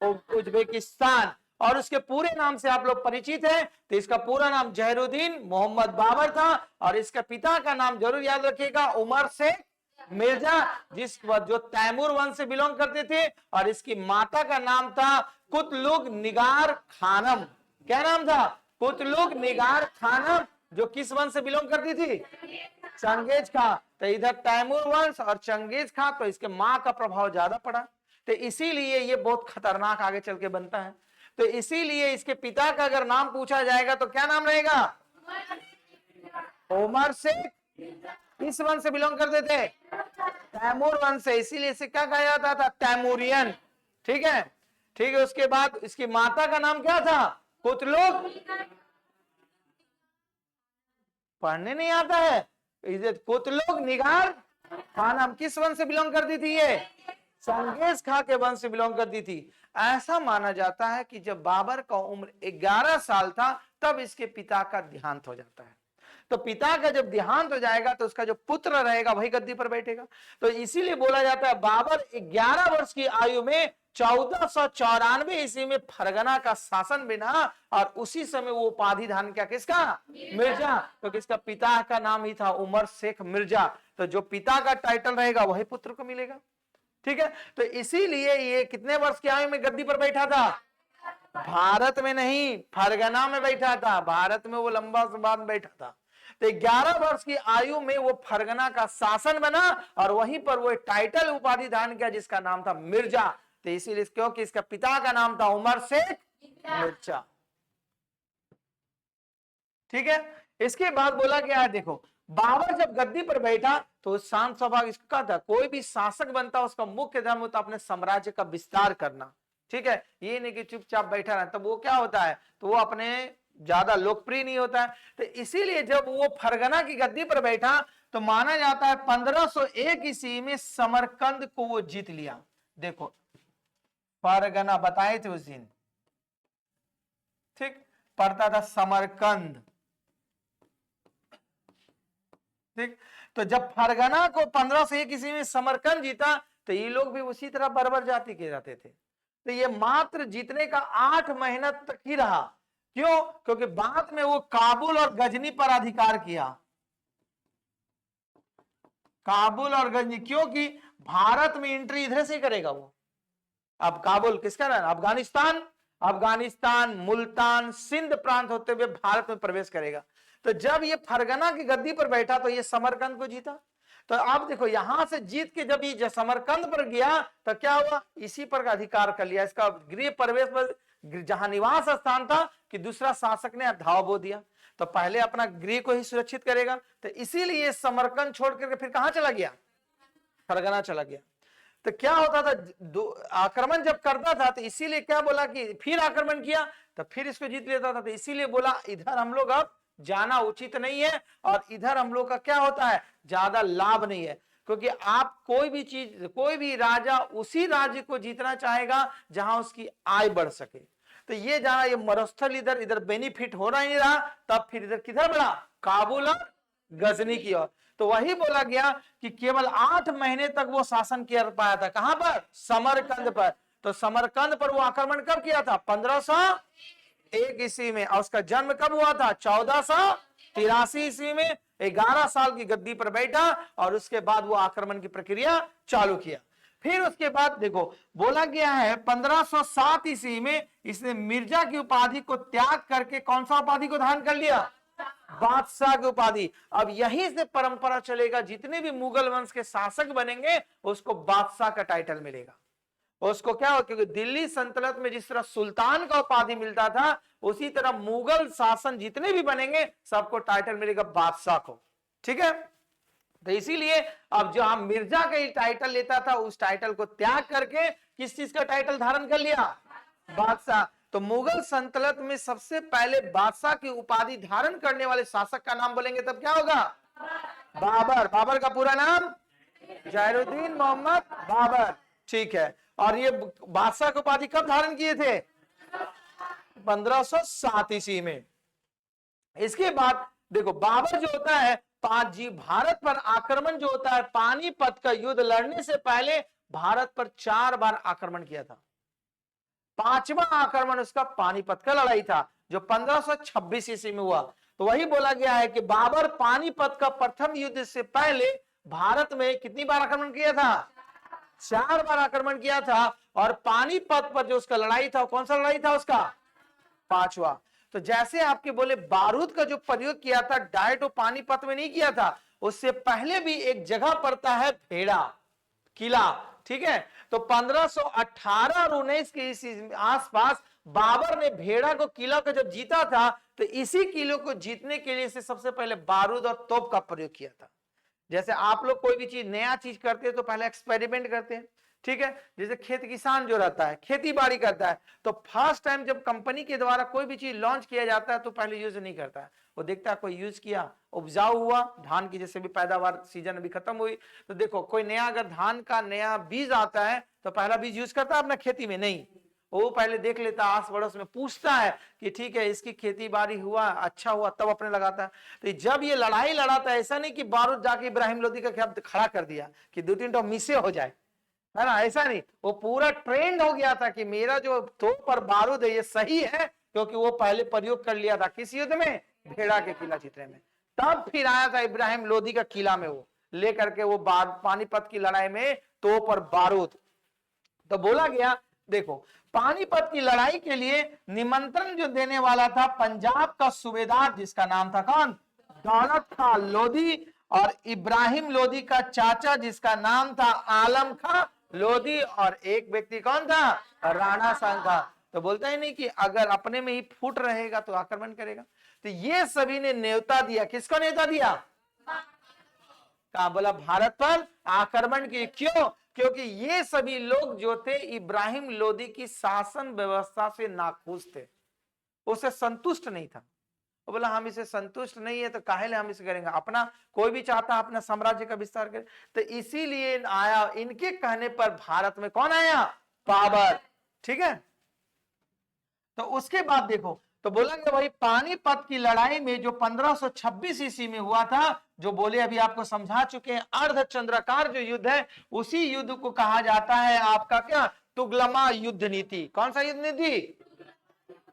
उज्बेकिस्तान। और उसके पूरे नाम से आप लोग परिचित हैं, तो इसका पूरा नाम जहरुद्दीन मोहम्मद बाबर था। और इसके पिता का नाम जरूर याद रखिएगा, उमर शेख मिर्जा, जो तैमूर वंश से बिलोंग करते थे। और इसकी माता का नाम था कुतलुग निगार खानम। क्या नाम था? कुतलुग निगार खानम, जो किस वंश से बिलोंग करती थी? चंगेज खां। तो इधर तैमूर वंश और चंगेज खां, तो इसके मां का प्रभाव ज्यादा पड़ा, तो इसीलिए ये बहुत खतरनाक आगे चल के बनता है। तो इसीलिए इसके पिता का अगर नाम पूछा जाएगा तो क्या नाम रहेगा? उमर शेख। किस वंश से बिलोंग करते थे? तैमूर वंश से, इसीलिए इसे क्या कहा जाता था? तैमूरियन। ठीक है, ठीक है। उसके बाद इसकी माता का नाम क्या था? कुतलुग। पढ़ने नहीं आता है? कुतलुग निगार खानम। किस वंश से बिलोंग करती थी ये? चंगेज खां के वंश से बिलोंग करती थी। ऐसा माना जाता है कि जब बाबर का उम्र 11 साल था तब इसके पिता का देहांत हो जाता है। तो पिता का जब देहांत हो जाएगा तो उसका जो पुत्र रहेगा वही गद्दी पर बैठेगा। तो इसीलिए बोला जाता है बाबर 11 वर्ष की आयु में 1494 ईस्वी में फरगना का शासन बना। और उसी समय वो उपाधि धारण किया, किसका? मिर्जा। तो किसका? पिता का नाम ही था उमर शेख मिर्जा। तो जो पिता का टाइटल रहेगा वही पुत्र को मिलेगा। ठीक है, तो इसीलिए ये कितने वर्ष की आयु में गद्दी पर बैठा था? भारत में नहीं, फरगना में बैठा था। भारत में वो लंबा बाद बैठा था। तो 11 वर्ष की आयु में वो फरगना का शासन बना और वहीं पर वो टाइटल उपाधि धारण किया जिसका नाम था मिर्जा। तो इसीलिए, क्योंकि इसका पिता का नाम था उमर शेख मिर्जा। ठीक है, इसके बाद बोला गया है, देखो बाबर जब गद्दी पर बैठा तो शांत स्वभाव इसका था। कोई भी शासक बनता उसका मुख्य धर्म होता अपने साम्राज्य का विस्तार करना। ठीक है, ये नहीं कि चुपचाप बैठा रहा, तब वो क्या होता है, तो वो अपने ज्यादा लोकप्रिय नहीं होता है। तो इसीलिए जब वो फरगना की गद्दी पर बैठा तो माना जाता है 1501 ईस्वी में समरकंद को वो जीत लिया। देखो फरगना बताए थे उस दिन, ठीक, पड़ता था समरकंद। ठीक, तो जब फरगना को 1501 ईस्वी में समरकंद जीता तो ये लोग भी उसी तरह बर्बर जाति के रहते थे। तो ये मात्र जीतने का 8 महीना तक ही रहा, क्यों? क्योंकि बाद में वो काबुल और गजनी पर अधिकार किया। काबुल और गजनी, क्योंकि भारत में एंट्री इधर से करेगा वो। अब काबुल किसका नाम? अफगानिस्तान, अफगानिस्तान, मुल्तान, सिंध प्रांत होते हुए भारत में प्रवेश करेगा। तो जब ये फरगना की गद्दी पर बैठा तो ये समरकंद को जीता। तो आप देखो यहां से जीत के जब ये समरकंद पर गया तो क्या हुआ? इसी पर का अधिकार कर लिया, इसका गृह प्रवेश पर जहां निवास स्थान था कि दूसरा शासक ने धावा बो दिया। तो पहले अपना गृह को ही सुरक्षित करेगा, तो इसीलिए समरकंद छोड़ करके फिर कहां चला गया? फरगना चला गया। तो क्या होता था, आक्रमण जब करता था तो इसीलिए क्या बोला कि फिर आक्रमण किया तो फिर इसको जीत लेता था। तो इसीलिए बोला इधर हम लोग अब जाना उचित नहीं है और इधर हम लोग का क्या होता है, ज्यादा लाभ नहीं है। क्योंकि आप कोई भी चीज, कोई भी राजा उसी राज्य को जीतना चाहेगा जहां उसकी आय बढ़ सके। तो ये जहां ये मरुस्थल इधर इधर बेनिफिट हो रहा नहीं रहा, तब फिर इधर किधर बढ़ा? काबुल और गजनी की ओर। तो वही बोला गया कि केवल 8 महीने तक वो शासन कर पाया था। कहां पर? समरकंद पर। तो समरकंद पर वो आक्रमण कब किया था? 1501 ईस्वी में। और उसका जन्म कब हुआ था? 1483 ईस्वी में। 11 साल की गद्दी पर बैठा और उसके बाद वो आक्रमण की प्रक्रिया चालू किया। फिर उसके बाद देखो बोला गया है 1507 ईस्वी में इसने मिर्जा की उपाधि को त्याग करके कौन सा उपाधि को धारण कर लिया? बादशाह की उपाधि। अब यहीं से परंपरा चलेगा, जितने भी मुगल वंश के शासक बनेंगे उसको बादशाह का टाइटल मिलेगा। उसको क्या हो, क्योंकि दिल्ली सल्तनत में जिस तरह सुल्तान का उपाधि मिलता था, उसी तरह मुगल शासन जितने भी बनेंगे सबको टाइटल मिलेगा बादशाह को। ठीक है, तो इसीलिए अब जो हम मिर्जा का ही टाइटल लेता था उस टाइटल को त्याग करके किस चीज का टाइटल धारण कर लिया? बादशाह। तो मुगल सल्तनत में सबसे पहले बादशाह की उपाधि धारण करने वाले शासक का नाम बोलेंगे तब क्या होगा? बाबर। बाबर का पूरा नाम जैनुद्दीन मोहम्मद बाबर। ठीक है, और ये बादशाह की उपाधि कब धारण किए थे? 1507 ईस्वी में। इसके बाद देखो बाबर जो होता है भारत पर आक्रमण जो होता है, पानीपत का युद्ध लड़ने से पहले भारत पर 4 बार आक्रमण किया था। 5वां आक्रमण उसका पानीपत का लड़ाई था जो 1526 ईस्वी में हुआ। तो वही बोला गया है कि बाबर पानीपत का प्रथम युद्ध से पहले भारत में कितनी बार आक्रमण किया था? 4 बार आक्रमण किया था। और पानीपत पर जो उसका लड़ाई था, कौन सा लड़ाई था उसका? 5वां। तो जैसे आपके बोले बारूद का जो प्रयोग किया था डायरेक्ट वो पानीपत में नहीं किया था, उससे पहले भी एक जगह पड़ता है भेड़ा किला। ठीक है, तो 1518 और 19 के आसपास बाबर ने भेड़ा को किला को जब जीता था तो इसी किले को जीतने के लिए से सबसे पहले बारूद और तोप का प्रयोग किया था। जैसे आप लोग कोई भी चीज नया चीज करते हैं तो पहले एक्सपेरिमेंट करते हैं। ठीक है, जैसे खेत किसान जो रहता है खेती बाड़ी करता है तो फर्स्ट टाइम जब कंपनी के द्वारा कोई भी चीज लॉन्च किया जाता है तो पहले यूज नहीं करता है, वो देखता है कोई यूज किया, उपजाऊ हुआ, धान की जैसे भी पैदावार सीजन अभी खत्म हुई तो देखो कोई नया अगर धान का नया बीज आता है तो पहला बीज यूज करता है अपना खेती में? नहीं, वो पहले देख लेता है, आस पड़ोस में पूछता है कि ठीक है इसकी खेती बाड़ी हुआ, अच्छा हुआ, तब अपने लगाता है। तो जब ये लड़ाई लड़ाता है, ऐसा नहीं कि बारूद जाके इब्राहिम लोदी का खिलाफ खड़ा कर दिया कि 2-3 तो मिसे हो जाए, है ना, ऐसा नहीं। वो पूरा ट्रेंड हो गया था कि मेरा जो तोप और बारूद है ये सही है, क्योंकि वो पहले प्रयोग कर लिया था किस युद्ध में? भेड़ा के किला जीतने में। तब फिर आया था इब्राहिम लोदी का किला में वो लेकर के वो पानीपत की लड़ाई में तोप और बारूद। तो बोला गया देखो पानीपत की लड़ाई के लिए निमंत्रण जो देने वाला था पंजाब का सूबेदार जिसका नाम था कौन? दौलत खां लोधी। और इब्राहिम लोदी का चाचा जिसका नाम था आलम खां लोधी। और एक व्यक्ति कौन था? राणा सांगा। तो बोलता ही नहीं कि अगर अपने में ही फूट रहेगा तो आक्रमण करेगा। तो ये सभी ने न्योता दिया। किसको न्योता दिया? कहा बोला भारत पर आक्रमण की। क्यों? क्योंकि ये सभी लोग जो थे इब्राहिम लोदी की शासन व्यवस्था से नाखुश थे, उसे संतुष्ट नहीं था। वो बोला हम इसे संतुष्ट नहीं है तो काहे ले हम इसे करेंगे, अपना कोई भी चाहता अपना साम्राज्य का विस्तार करे। तो इसीलिए आया, इनके कहने पर भारत में कौन आया? बाबर। ठीक है, तो उसके बाद देखो तो बोला कि भाई पानीपत की लड़ाई में जो 1526 ईस्वी में हुआ था, जो बोले अभी आपको समझा चुके हैं, अर्धचंद्राकार जो युद्ध है उसी युद्ध को कहा जाता है आपका क्या? तुगलमा युद्ध नीति। कौन सा युद्ध नीति?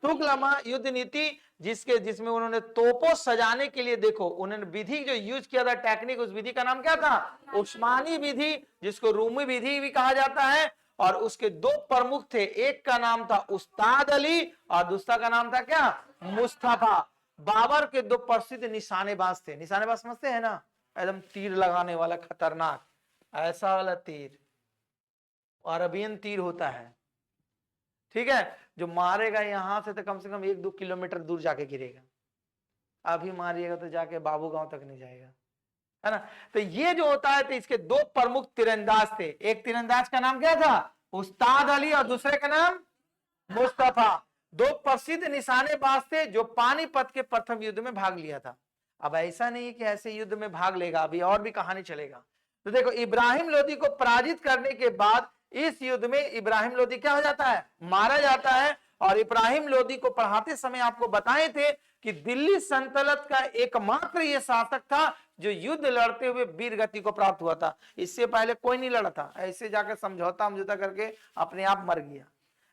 तुगलमा युद्ध नीति जिसमें उन्होंने तोपों सजाने के लिए, देखो उन्होंने विधि जो यूज किया था, टेक्निक, उस विधि का नाम क्या था? उस्मानी विधि, जिसको रूमी विधि भी कहा जाता है। और उसके दो प्रमुख थे, एक का नाम था उस्ताद अली और दूसरा का नाम था क्या? मुस्तफा। बाबर के दो प्रसिद्ध निशानेबाज थे। निशानेबाज समझते हैं ना? एकदम तीर लगाने वाला, खतरनाक, ऐसा वाला तीर, अरबियन तीर होता है, ठीक है, जो मारेगा यहां से कम 1-2 किलोमीटर दूर जाके गिरेगा। अभी मारिएगा तो जाके बाबू गांव तक नहीं जाएगा, है ना? तो ये जो होता है, तो इसके दो प्रमुख तीरंदाज थे। एक तीरंदाज का नाम क्या था? उस्ताद अली, और दूसरे का नाम मुस्तफा। दो प्रसिद्ध निशानेबाज थे जो पानीपत के प्रथम युद्ध में भाग लिया था। अब ऐसा नहीं कि ऐसे युद्ध में भाग लेगा, अभी और भी कहानी चलेगा। तो देखो, इब्राहिम लोदी को पराजित करने के बाद इस युद्ध में इब्राहिम लोदी क्या हो जाता है? मारा जाता है। और इब्राहिम लोदी को पढ़ाते समय आपको बताए थे कि दिल्ली सल्तनत का एकमात्र ये शासक था जो युद्ध लड़ते हुए वीर गति को प्राप्त हुआ था। इससे पहले कोई नहीं लड़ा था, ऐसे जाकर समझौता करके अपने आप मर गया।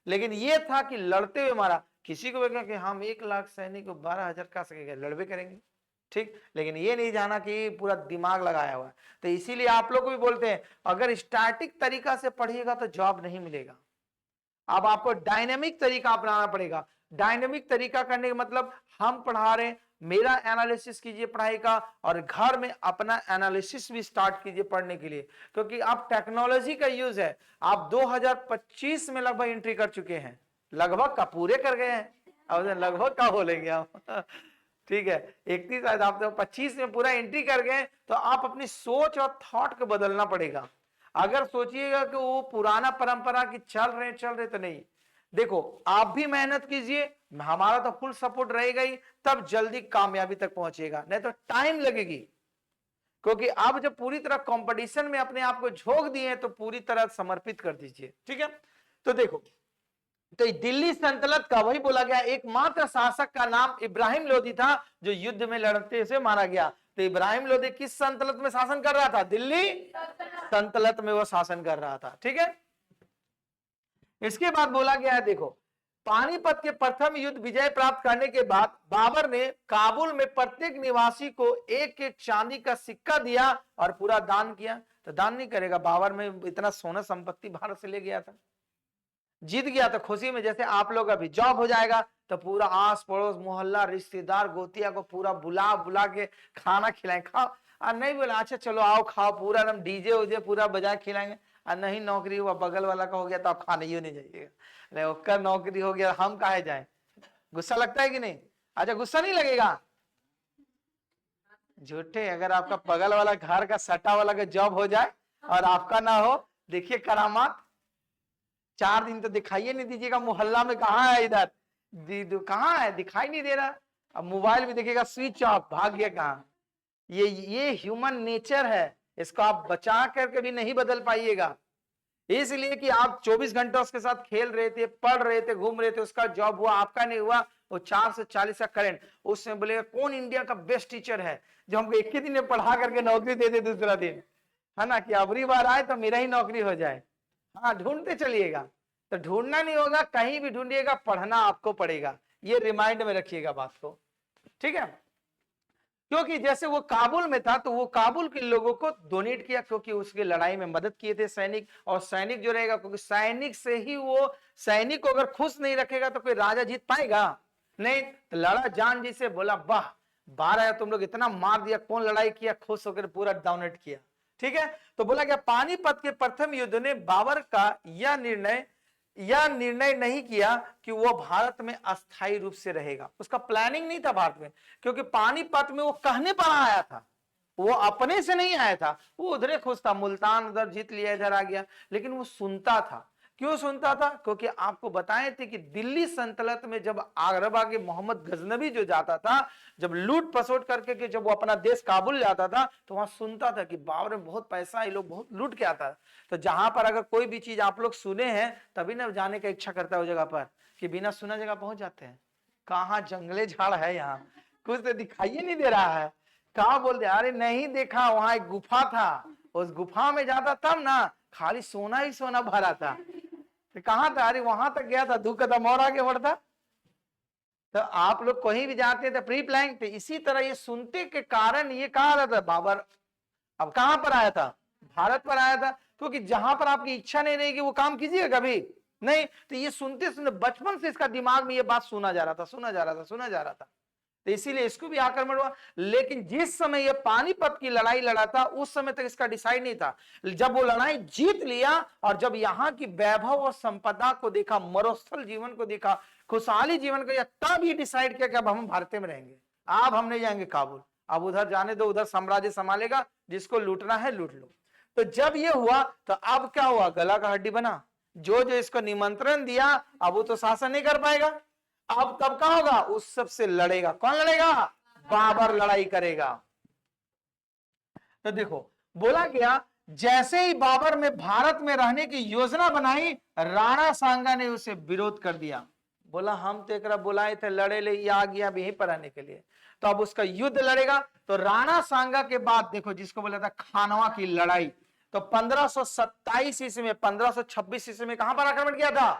लेकिन ये था कि लड़ते हुए मारा। किसी को कि हम 1 लाख सैनिक को 12,000 का सकेंगे, लड़बे करेंगे, ठीक, लेकिन ये नहीं जाना कि पूरा दिमाग लगाया हुआ है। तो इसीलिए आप लोग को भी बोलते हैं, अगर स्टैटिक तरीका से पढ़िएगा तो जॉब नहीं मिलेगा। अब आपको डायनेमिक तरीका अपनाना पड़ेगा। डायनेमिक तरीका करने का मतलब, हम पढ़ा रहे हैं, मेरा एनालिसिस कीजिए पढ़ाई का, और घर में अपना एनालिसिस भी स्टार्ट कीजिए पढ़ने के लिए, क्योंकि अब टेक्नोलॉजी का यूज है। आप 2025 में लगभग एंट्री कर चुके हैं, लगभग का पूरे कर गए हैं, अब लगभग का बोलेंगे आप ठीक है, 31 आप तो 25 में पूरा एंट्री कर गए, तो आप अपनी सोच और थॉट को बदलना पड़ेगा। अगर सोचिएगा कि वो पुराना परंपरा की चल रहे तो नहीं। देखो, आप भी मेहनत कीजिए, हमारा तो फुल सपोर्ट रहेगा ही, तब जल्दी कामयाबी तक पहुंचेगा, नहीं तो टाइम लगेगी। क्योंकि आप जब पूरी तरह कंपटीशन में अपने आप को झोंक दिए तो पूरी तरह समर्पित कर दीजिए, ठीक है। तो देखो, तो दिल्ली सल्तनत का वही बोला गया एकमात्र शासक का नाम इब्राहिम लोदी था जो युद्ध में लड़ते से मारा गया। तो इब्राहिम लोदी किस सल्तनत में शासन कर रहा था? दिल्ली सल्तनत में वो शासन कर रहा था, ठीक है। इसके बाद बोला गया है, देखो, पानीपत के प्रथम युद्ध विजय प्राप्त करने के बाद बाबर ने काबुल में प्रत्येक निवासी को एक चांदी का सिक्का दिया और पूरा दान किया। तो दान नहीं करेगा, बाबर में इतना सोना संपत्ति भारत से ले गया था, जीत गया, तो खुशी में जैसे आप लोग अभी जॉब हो जाएगा तो पूरा आस पड़ोस मोहल्ला रिश्तेदार गोतिया को पूरा बुला बुला के खाना खिलाएं, खाओ। और नहीं बोला अच्छा चलो आओ खाओ, पूरा एकदम डीजे उजे पूरा बजा खिलाएंगे। और नहीं, नौकरी हुआ बगल वाला का हो गया तो आप खाने ही नहीं जाइएगा, नहीं उसका नौकरी हो गया, हम काहे जाए? गुस्सा लगता है कि नहीं? अच्छा, गुस्सा नहीं लगेगा? झूठे, अगर आपका बगल वाला घर का सट्टा वाला का जॉब हो जाए और आपका ना हो, देखिए करामात। 4 दिन तो दिखाइए नहीं दीजिएगा, मोहल्ला में कहाँ है, इधर कहाँ है, दिखाई नहीं दे रहा। अब मोबाइल भी देखिएगा स्विच ऑफ, भाग गया कहाँ। ये ह्यूमन नेचर है, इसको आप बचा करके भी नहीं बदल पाइएगा। इसलिए कि आप 24 घंटे उसके साथ खेल रहे थे, पढ़ रहे थे, घूम रहे थे, उसका जॉब हुआ, आपका नहीं हुआ। वो 4 से 40 का करंट, उसमें बोलेगा कौन इंडिया का बेस्ट टीचर है जो हमको एक ही दिन में पढ़ा करके नौकरी दे दे दूसरा दिन, है ना, कि अगली बार आए तो मेरा ही नौकरी हो जाए। हाँ, ढूंढते चलिएगा, तो ढूंढना नहीं होगा, कहीं भी ढूंढिएगा, पढ़ना आपको पड़ेगा। ये रिमाइंड में रखिएगा बात को, ठीक है। क्योंकि जैसे वो काबुल में था तो वो काबुल के लोगों को डोनेट किया, क्योंकि उसके लड़ाई में मदद किए थे सैनिक। और सैनिक जो रहेगा, क्योंकि सैनिक से ही वो, सैनिक को अगर खुश नहीं रखेगा तो कोई राजा जीत पाएगा नहीं। तो लड़ा जान जी से, बोला वाह 12 तुम लोग इतना मार दिया, कौन लड़ाई किया, खुश होकर पूरा डोनेट किया, ठीक है। तो बोला गया पानीपत के प्रथम युद्ध ने बाबर का यह निर्णय नहीं किया कि वो भारत में अस्थायी रूप से रहेगा। उसका प्लानिंग नहीं था भारत में, क्योंकि पानीपत में वो कहने पर आया था, वो अपने से नहीं आया था। वो उधर खुश था, मुल्तान उधर जीत लिया, इधर आ गया, लेकिन वो सुनता था। क्यों सुनता था? क्योंकि आपको बताए थे कि दिल्ली सल्तनत में जब अरबा के मोहम्मद गजनवी जो जाता था, जब लूट पसोट करके कि जब वो अपना देश काबुल जाता था, तो वहां सुनता था कि बाबर में बहुत पैसा, ये लोग बहुत लूट के आता है। तो जहां पर अगर कोई भी चीज आप लोग सुने हैं तभी ना जाने का इच्छा करता है उस जगह पर, कि बिना सुना जगह पहुंच जाते हैं। कहाँ जंगले झाड़ है, यहाँ कुछ तो दिखाई नहीं दे रहा है। कहा बोलते, अरे नहीं देखा, वहां एक गुफा था, उस गुफा में जाता तब ना खाली सोना ही सोना भरा था। तो कहाँ था? अरे वहां तक गया था, 2 कदम और आगे बढ़ता तो आप लोग कहीं भी जाते थे प्री प्लान, तो इसी तरह ये सुनते के कारण ये कहा रहा था बाबर अब कहां पर आया था, भारत पर आया था, क्योंकि जहां पर आपकी इच्छा नहीं रहेगी वो काम कीजिएगा कभी नहीं। तो ये सुनते सुनते बचपन से इसका दिमाग में ये बात सुना जा रहा था, सुना जा रहा था, सुना जा रहा था, तो इसीलिए इसको भी आक्रमण हुआ। लेकिन जिस समय ये पानीपत की लड़ाई लड़ा था उस समय तक इसका डिसाइड नहीं था। जब वो लड़ाई जीत लिया और जब यहाँ की वैभव और संपदा को देखा, मरुस्थल जीवन को देखा, खुशहाली जीवन को, तब ये डिसाइड किया कि अब हम भारत में रहेंगे, अब हम नहीं जाएंगे काबुल, अब उधर जाने दो, उधर साम्राज्य संभालेगा, जिसको लूटना है लूट लो। तो जब ये हुआ तो अब क्या हुआ, गला का हड्डी बना, जो जो इसको निमंत्रण दिया अब वो तो शासन नहीं कर पाएगा, अब तब क्या होगा, उस सबसे लड़ेगा। कौन लड़ेगा, बाबर लड़ाई करेगा। तो देखो बोला गया जैसे ही बाबर में भारत में रहने की योजना बनाई, राणा सांगा ने उसे विरोध कर दिया, बोला हम तो एक बुलाए थे लड़े ले, ये आ गया यहीं पर रहने के लिए, तो अब उसका युद्ध लड़ेगा। तो राणा सांगा के बाद देखो जिसको बोला था खानवा की लड़ाई, तो 1527 ईस्वी में, 1526 ईस्वी में कहां पर आक्रमण किया था,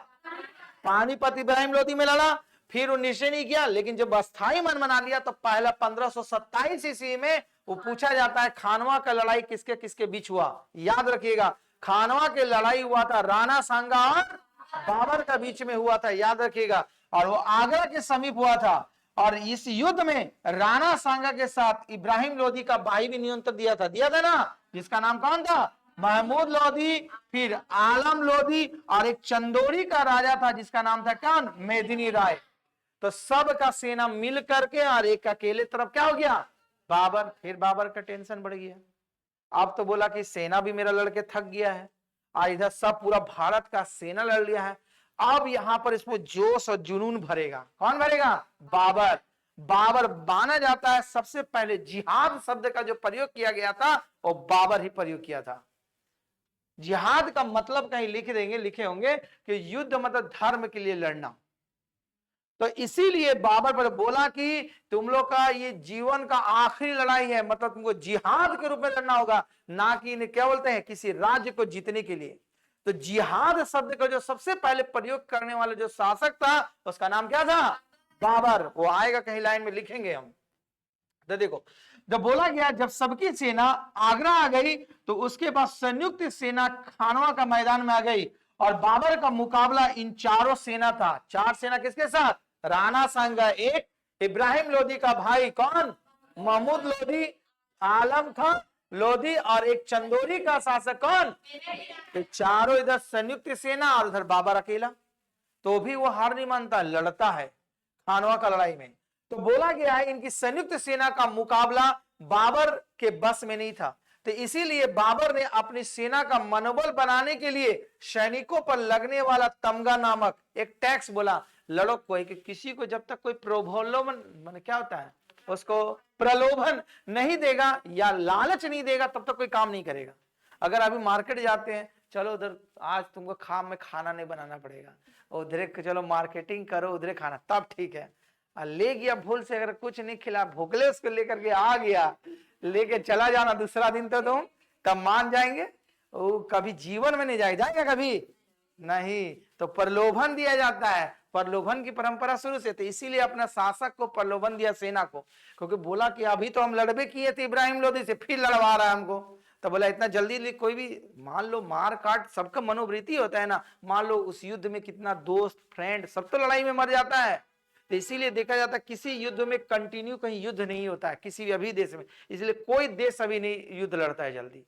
पानीपत इब्राहिम लोदी में लड़ा, फिर वो निश्चय नहीं किया, लेकिन जब अस्थाई मन बना लिया तो पहला 1527 ईस्वी में वो पूछा जाता है खानवा का लड़ाई किसके किसके बीच हुआ। याद रखिएगा खानवा की लड़ाई हुआ था राणा सांगा और बाबर का बीच में हुआ था, याद रखिएगा, और वो आगरा के समीप हुआ था। और इस युद्ध में राणा सांगा के साथ इब्राहिम लोदी का भाई भी नियंत्रण दिया था ना, जिसका नाम कौन था, महमूद लोदी, फिर आलम लोदी, और एक चंदोरी का राजा था जिसका नाम था कौन, मेदिनी राय। तो सब का सेना मिल करके और एक अकेले तरफ क्या हो गया, बाबर। फिर बाबर का टेंशन बढ़ गया, अब तो बोला कि सेना भी मेरा लड़के थक गया है, और इधर सब पूरा भारत का सेना लड़ लिया है, अब यहां पर इसमें जोश और जुनून भरेगा। कौन भरेगा, बाबर। बाबर माना जाता है सबसे पहले जिहाद शब्द का जो प्रयोग किया गया था वो बाबर ही प्रयोग किया था। जिहाद का मतलब कहीं लिख देंगे, लिखे होंगे कि युद्ध मतलब धर्म के लिए लड़ना। तो इसीलिए बाबर पर बोला कि तुम लोग का ये जीवन का आखिरी लड़ाई है, मतलब तुमको जिहाद के रूप में लड़ना होगा, ना कि क्या बोलते हैं किसी राज्य को जीतने के लिए। तो जिहाद शब्द का जो सबसे पहले प्रयोग करने वाला जो शासक था उसका नाम क्या था, बाबर। वो आएगा कहीं लाइन में लिखेंगे हम। तो देखो जब बोला गया जब सबकी सेना आगरा आ गई तो उसके बाद संयुक्त सेना खानवा का मैदान में आ गई, और बाबर का मुकाबला इन चारों सेना था। चार सेना किसके साथ, राणा सांगा एक, इब्राहिम लोदी का भाई कौन, महमूद लोदी, आलम खां लोधी, और एक चंदोरी का शासक कौन। तो चारों इधर संयुक्त सेना और उधर बाबर अकेला, तो भी वो हार नहीं मानता, लड़ता है खानवा का लड़ाई में। तो बोला गया है इनकी संयुक्त सेना का मुकाबला बाबर के बस में नहीं था, तो इसीलिए बाबर ने अपनी सेना का मनोबल बनाने के लिए सैनिकों पर लगने वाला तमगा नामक एक टैक्स बोला, लड़ो कोई कि किसी को जब तक कोई प्रलोभन क्या होता है उसको प्रलोभन नहीं देगा या लालच नहीं देगा तब तक कोई काम नहीं करेगा। अगर अभी मार्केट जाते हैं, चलो उधर आज तुमको खाना नहीं बनाना पड़ेगा, उधर चलो मार्केटिंग करो उधर खाना, तब ठीक है। ले गया भूल से अगर कुछ नहीं खिला, भूखले उसको लेकर के आ गया, लेके चला जाना दूसरा दिन तो तुम तब मान जाएंगे, वो कभी जीवन में नहीं जाएगा कभी नहीं। तो प्रलोभन दिया जाता है, प्रलोभन की परंपरा शुरू से, तो इसीलिए अपना शासक को प्रलोभन दिया सेना को, क्योंकि बोला कि अभी तो हम लड़बे किए थे इब्राहिम लोदी से, फिर लड़वा रहा है हमको। तो बोला इतना जल्दी कोई भी, मान लो मार काट सबका मनोवृत्ति होता है ना, मान लो उस युद्ध में कितना दोस्त फ्रेंड सब तो लड़ाई में मर जाता है। तो इसीलिए देखा जाता है किसी युद्ध में कंटिन्यू कहीं युद्ध नहीं होता है किसी भी अभी देश में, इसलिए कोई देश अभी नहीं युद्ध लड़ता है जल्दी,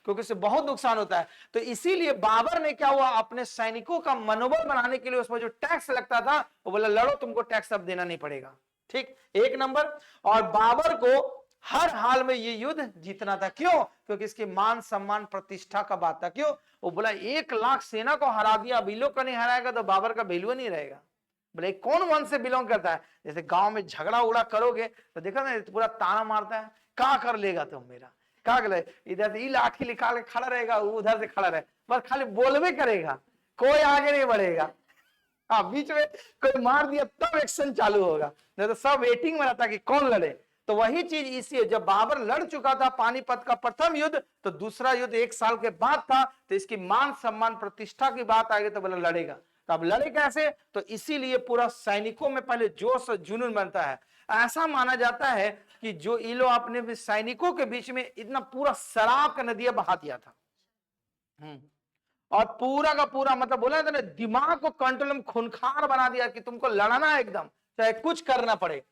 क्योंकि इससे बहुत नुकसान होता है। तो इसीलिए बाबर ने क्या हुआ, अपने सैनिकों का मनोबल बनाने के लिए उसमें जो टैक्स लगता था वो बोला लड़ो तुमको टैक्स अब देना नहीं पड़ेगा, ठीक, एक नंबर। और बाबर को हर हाल में ये युद्ध जीतना था, क्यों, क्योंकि इसके मान सम्मान प्रतिष्ठा का बात था। क्यों, वो बोला 1 लाख सेना को हरा दिया, अभी लोग को नहीं हराएगा तो बाबर का वैल्यू नहीं रहेगा। बोले कौन वंश से बिलोंग करता है, जैसे गांव में झगड़ा उगड़ा करोगे तो देखा ना पूरा ताना मारता है, क्या कर लेगा तुम मेरा, क्या कर, इधर से लाठी निकाल के खड़ा रहेगा, उधर से खड़ा रहे, बस खाली बोलवे करेगा, कोई आगे नहीं बढ़ेगा। हाँ, बीच में कोई मार दिया तब एक्शन चालू होगा, नहीं तो सब वेटिंग में रहता कि कौन लड़े। तो वही चीज इसी, जब बाबर लड़ चुका था पानीपत का प्रथम युद्ध, तो दूसरा युद्ध 1 साल के बाद था, तो इसकी मान सम्मान प्रतिष्ठा की बात आ गई, तो बोला लड़ेगा। तो अब लड़े कैसे? तो इसीलिए पूरा सैनिकों में पहले जोश और जुनून बनता है। ऐसा माना जाता है कि जो ये लोग अपने सैनिकों के बीच में इतना पूरा शराब का नदियां बहा दिया था, और पूरा का पूरा मतलब बोला था ना, दिमाग को कंट्रोल में खूंखार बना दिया कि तुमको लड़ना है एकदम, चाहे कुछ करना पड़े।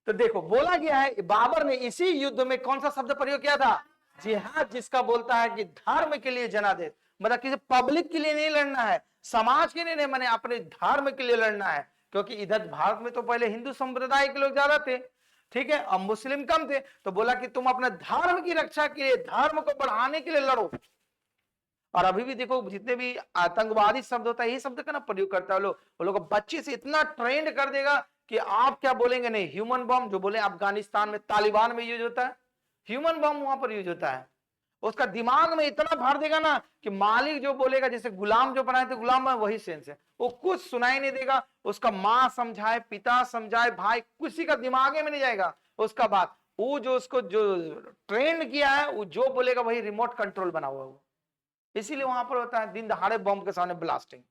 तो देखो बोला गया है बाबर ने इसी युद्ध में कौन सा शब्द प्रयोग किया था? जिहाद, जिसका बोलता है कि धर्म के लिए जनादेश, मतलब किसी पब्लिक के लिए नहीं लड़ना है, समाज के लिए नहीं, मैंने अपने धर्म के लिए लड़ना है। क्योंकि इधर भारत में तो पहले हिंदू संप्रदाय के लोग ज्यादा थे, ठीक है, और मुस्लिम कम थे, तो बोला कि तुम अपने धर्म की रक्षा के लिए, धर्म को बढ़ाने के लिए लड़ो। और अभी भी देखो जितने भी आतंकवादी शब्द होता है, यही शब्द का ना प्रयोग करता है लोग, वो लोग बच्चे से इतना ट्रेंड कर देगा कि आप क्या बोलेंगे नहीं। ह्यूमन बम जो बोले अफगानिस्तान में तालिबान में यूज होता है, ह्यूमन बम वहां पर यूज होता है, उसका दिमाग में इतना भर देगा ना कि मालिक जो बोलेगा, जैसे गुलाम जो बनाए थे गुलाम में वही सेंस है, वो कुछ सुनाई नहीं देगा, उसका माँ समझाए, पिता समझाए, भाई, किसी का दिमाग में नहीं जाएगा उसका बात। वो जो उसको जो ट्रेंड किया है, वो जो बोलेगा वही रिमोट कंट्रोल बना हुआ है, इसीलिए वहां पर होता है दिन दहाड़े बम के सामने ब्लास्टिंग।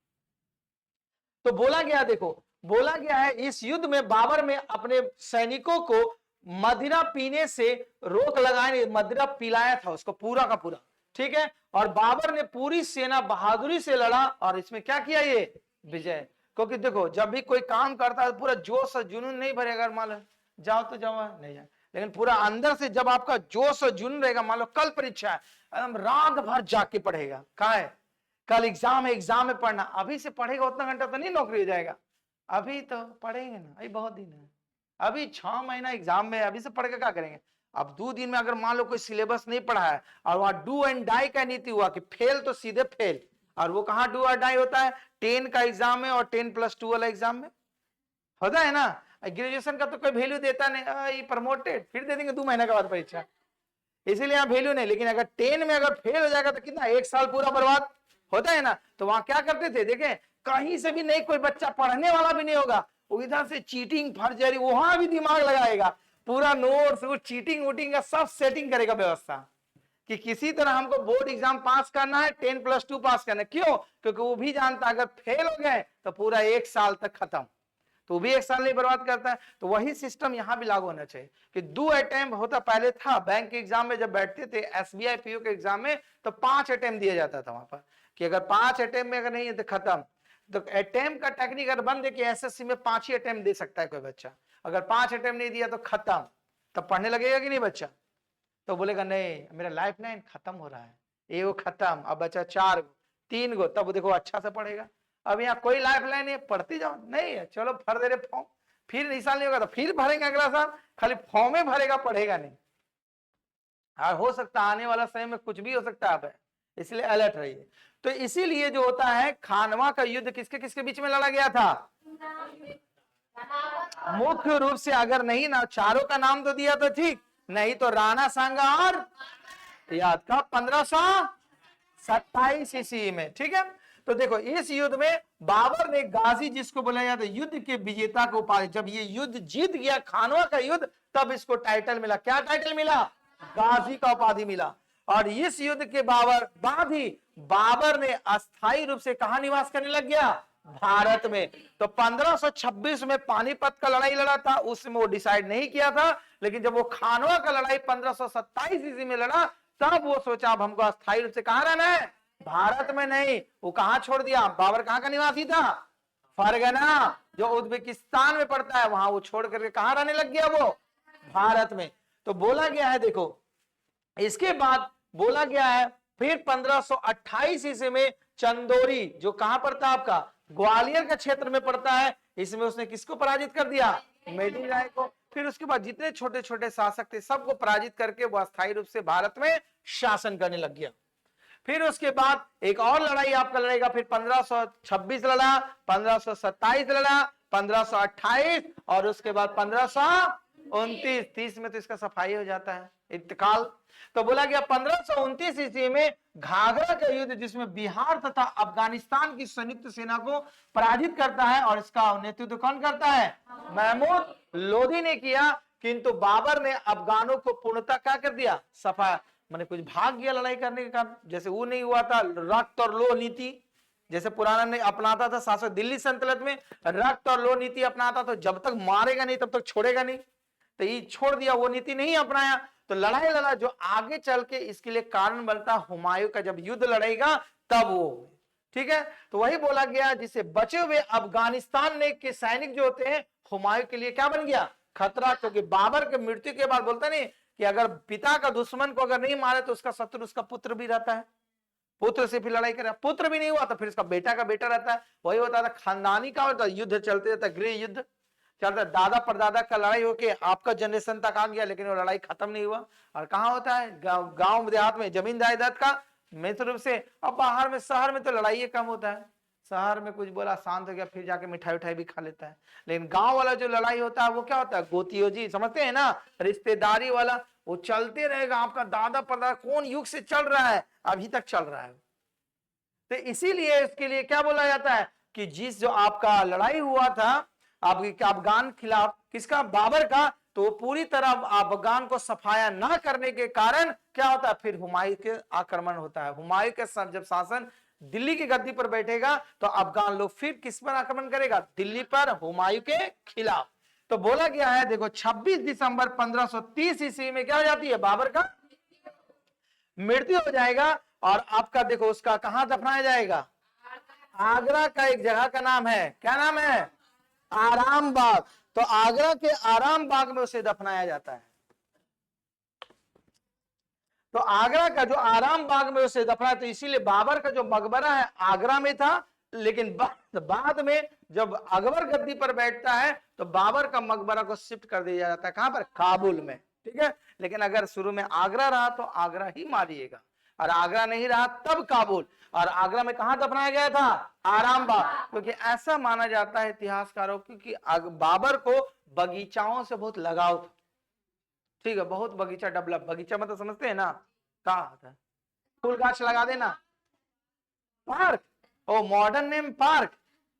तो बोला गया, देखो बोला गया है इस युद्ध में बाबर में अपने सैनिकों को मदिरा पीने से रोक लगाए, मदिरा पिलाया था उसको पूरा का पूरा, ठीक है। और बाबर ने पूरी सेना बहादुरी से लड़ा, और इसमें क्या किया? ये विजय। क्योंकि देखो जब भी कोई काम करता है पूरा जोश और जुनून नहीं भरेगा, मान लो जाओ तो जाओ, नहीं जाए, लेकिन पूरा अंदर से जब आपका जोश और जुनून रहेगा, मान लो कल परीक्षा है, एकदम रात भर जाग के पढ़ेगा, कहा है कल एग्जाम है, एग्जाम में पढ़ना, अभी से पढ़ेगा उतना घंटा तो नहीं नौकरी हो जाएगा, अभी तो पढ़ेंगे ना, अभी बहुत दिन है, अभी 6 महीना एग्जाम में, अभी से पढ़ के क्या करेंगे? अब 2 दिन में अगर मान लो कोई सिलेबस नहीं पढ़ा है, और वहां डू एंड डाई का नीति हुआ कि फेल तो सीधे फेल, और वो कहाँ डू और डाई होता है? 10 का एग्जाम में और 10+2 वाला एग्जाम में होता है ना। ग्रेजुएशन का तो कोई वैल्यू देता नहीं, प्रमोटेड फिर दे देंगे 2 महीने के बाद परीक्षा, इसीलिए यहाँ वैल्यू नहीं। लेकिन अगर 10 में अगर फेल हो जाएगा तो कितना, 1 साल पूरा बर्बाद होता है ना। तो वहां क्या करते थे, देखें कहीं से भी नहीं, कोई बच्चा पढ़ने वाला भी नहीं होगा, वो इधर से चीटिंग फर्जरी, वहां भी दिमाग लगाएगा, पूरा नोट्स, वो चीटिंग वूटिंग का सब सेटिंग करेगा व्यवस्था, कि किसी तरह हमको बोर्ड एग्जाम पास करना है, 10+2 पास करना है। क्यों? क्योंकि वो भी जानता है अगर फेल हो गए तो पूरा 1 साल तक खत्म, तो भी 1 साल नहीं बर्बाद करता है। तो वही सिस्टम यहाँ भी लागू होना चाहिए कि 2 अटेम्प्ट होता, पहले था बैंक के एग्जाम में जब बैठते थे SBI PO के एग्जाम में, तो 5 अटेम्प्ट दिया जाता था वहां पर, कि अगर 5 अटेम्प्ट में अगर नहीं है तो खत्म। तो अटेम्प्ट का टेक्निक अगर बंद है कि SSC में 5 ही अटेम्प्ट दे सकता है कोई बच्चा, अगर 5 अटेम्प्ट नहीं दिया तो खत्म। तब पढ़ने लगेगा कि नहीं बच्चा? तो बोलेगा नहीं मेरा लाइफ लाइन खत्म हो रहा है, ये वो खत्म, अब बच्चा 4 गो 3 गो, तब देखो अच्छा से पढ़ेगा। अब यहाँ कोई लाइफ लाइन नहीं, पढ़ते जाओ, नहीं है चलो भर दे रहे फॉर्म, फिर इस साल नहीं होगा तो फिर भरेंगे अगला साल, खाली फॉर्म में भरेगा, पढ़ेगा नहीं। और हो सकता है आने वाला समय में कुछ भी हो सकता है, इसलिए अलर्ट रहिए। तो इसीलिए जो होता है, खानवा का युद्ध किसके किसके बीच में लड़ा गया था? मुख्य रूप से अगर नहीं ना, चारों का नाम तो दिया तो ठीक, नहीं तो राणा सांगा और याद का 1527 ईस्वी में, ठीक है। तो देखो इस युद्ध में बाबर ने गाजी, जिसको बोला जाता है युद्ध के विजेता को उपाधि, जब ये युद्ध जीत गया खानवा का युद्ध, तब इसको टाइटल मिला, क्या टाइटल मिला? गाजी का उपाधि मिला। और इस युद्ध के बाद ही बाबर ने अस्थायी रूप से कहां निवास करने लग गया? भारत में। तो 1526 में पानीपत का लड़ाई लड़ा था, उसमें वो डिसाइड नहीं किया था, लेकिन जब वो खानवा का लड़ाई 1527 ईस्वी में लड़ा, तब वो सोचा अब हमको अस्थायी रूप से कहां रहना है? भारत में नहीं। वो कहां छोड़ दिया? बाबर कहां का निवासी था? फरगना, जो उज्बेकिस्तान में पड़ता है, वहां वो छोड़ करके कहां रहने लग गया? वो भारत में। तो बोला गया है, देखो इसके बाद बोला गया है फिर 1528 ईस्वी में चंदोरी, जो कहां पड़ता है आपका? ग्वालियर का क्षेत्र में पड़ता है, इसमें उसने किसको पराजित कर दिया? मेदिनी राय को। फिर उसके बाद जितने छोटे छोटे शासक थे सबको पराजित करके वो अस्थायी रूप से भारत में शासन करने लग गया। फिर उसके बाद एक और लड़ाई आपका लड़ेगा, फिर 1526 लड़ा, 1527 लड़ा, 1528, और उसके बाद 1529, 30 में तो इसका सफाई हो जाता है, इंतकाल। तो बोला गया 1529 ईस्वी में घाघरा का युद्ध, जिसमें बिहार तथा अफगानिस्तान की संयुक्त सेना को पराजित करता है, और इसका नेतृत्व कौन करता है? महमूद लोदी ने किया। किंतु बाबर ने अफगानों को पूर्णतः क्या कर दिया, सफाया, मैंने कुछ भाग गया लड़ाई करने के कारण। जैसे वो नहीं हुआ था रक्त और लोह नीति, जैसे पुराना ने अपनाता था शासक दिल्ली सल्तनत में, रक्त और लोह नीति अपनाता, तो जब तक मारेगा नहीं तब तक छोड़ेगा नहीं, तो ये छोड़ दिया, वो नीति नहीं अपनाया, तो लड़ाई लड़ा जो आगे चल के इसके लिए कारण बनता हुमायूं का जब युद्ध लड़ेगा तब वो, ठीक है। तो वही बोला गया जिसे बचे हुए अफगानिस्तान ने के सैनिक जो होते हैं हुमायूं के लिए क्या बन गया, खतरा, क्योंकि बाबर के मृत्यु के बाद बोलता नहीं कि अगर पिता का दुश्मन को अगर नहीं मारे तो उसका शत्रु उसका पुत्र भी रहता है, पुत्र से फिर लड़ाई करे, पुत्र भी नहीं हुआ तो फिर इसका बेटा का बेटा रहता है, वही होता था खानदानी का होता, युद्ध चलते रहता, गृह युद्ध चलता, दादा परदादा का लड़ाई होके आपका जनरेशन तक आ गया लेकिन वो लड़ाई खत्म नहीं हुआ। और कहाँ होता है, गांव देहात में जमीन जायदाद का मुख्य रूप से, अब बाहर में शहर में तो लड़ाई कम होता है, शहर में कुछ बोला शांत हो गया फिर जाके मिठाई उठाई भी खा लेता है, लेकिन गांव वाला जो लड़ाई होता है वो क्या होता है, गोतियोजी समझते हैं ना, रिश्तेदारी वाला, वो चलते रहेगा, आपका दादा परदादा कौन युग से चल रहा है अभी तक चल रहा है। तो इसीलिए इसके लिए क्या बोला जाता है कि जिस जो आपका लड़ाई हुआ था आपके अफगान खिलाफ, किसका, बाबर का, तो पूरी तरह अफगान को सफाया ना करने के कारण क्या होता है, फिर हुमायूं के आक्रमण होता है। हुमायूं के जब शासन दिल्ली की गद्दी पर बैठेगा तो अफगान लोग फिर किस पर आक्रमण करेगा, दिल्ली पर, हुमायूं के खिलाफ। तो बोला गया है देखो 26 दिसंबर 1530 ईस्वी में क्या हो जाती है, बाबर का मृत्यु हो जाएगा, और आपका देखो उसका कहां दफनाया जाएगा, आगरा का एक जगह का नाम है, क्या नाम है, आराम बाग। तो आगरा के आराम बाग में उसे दफनाया जाता है। तो आगरा का जो आराम बाग में उसे दफनाया, तो इसीलिए बाबर का जो मकबरा है आगरा में था, लेकिन बाद में जब अकबर गद्दी पर बैठता है तो बाबर का मकबरा को शिफ्ट कर दिया जाता है, कहां पर, काबुल में, ठीक है। लेकिन अगर शुरू में आगरा रहा तो आगरा ही मारिएगा, और आगरा नहीं रहा तब काबुल। और आगरा में कहां दफनाया गया था, आराम बाग, क्योंकि ऐसा माना जाता है इतिहासकारों की बाबर को बगीचाओं से बहुत लगाव था, ठीक है, बहुत बगीचा डेवलप, बगीचा मतलब समझते हैं ना, कहा आता है फूल गाछ लगा देना, पार्क, ओ मॉडर्न नेम पार्क,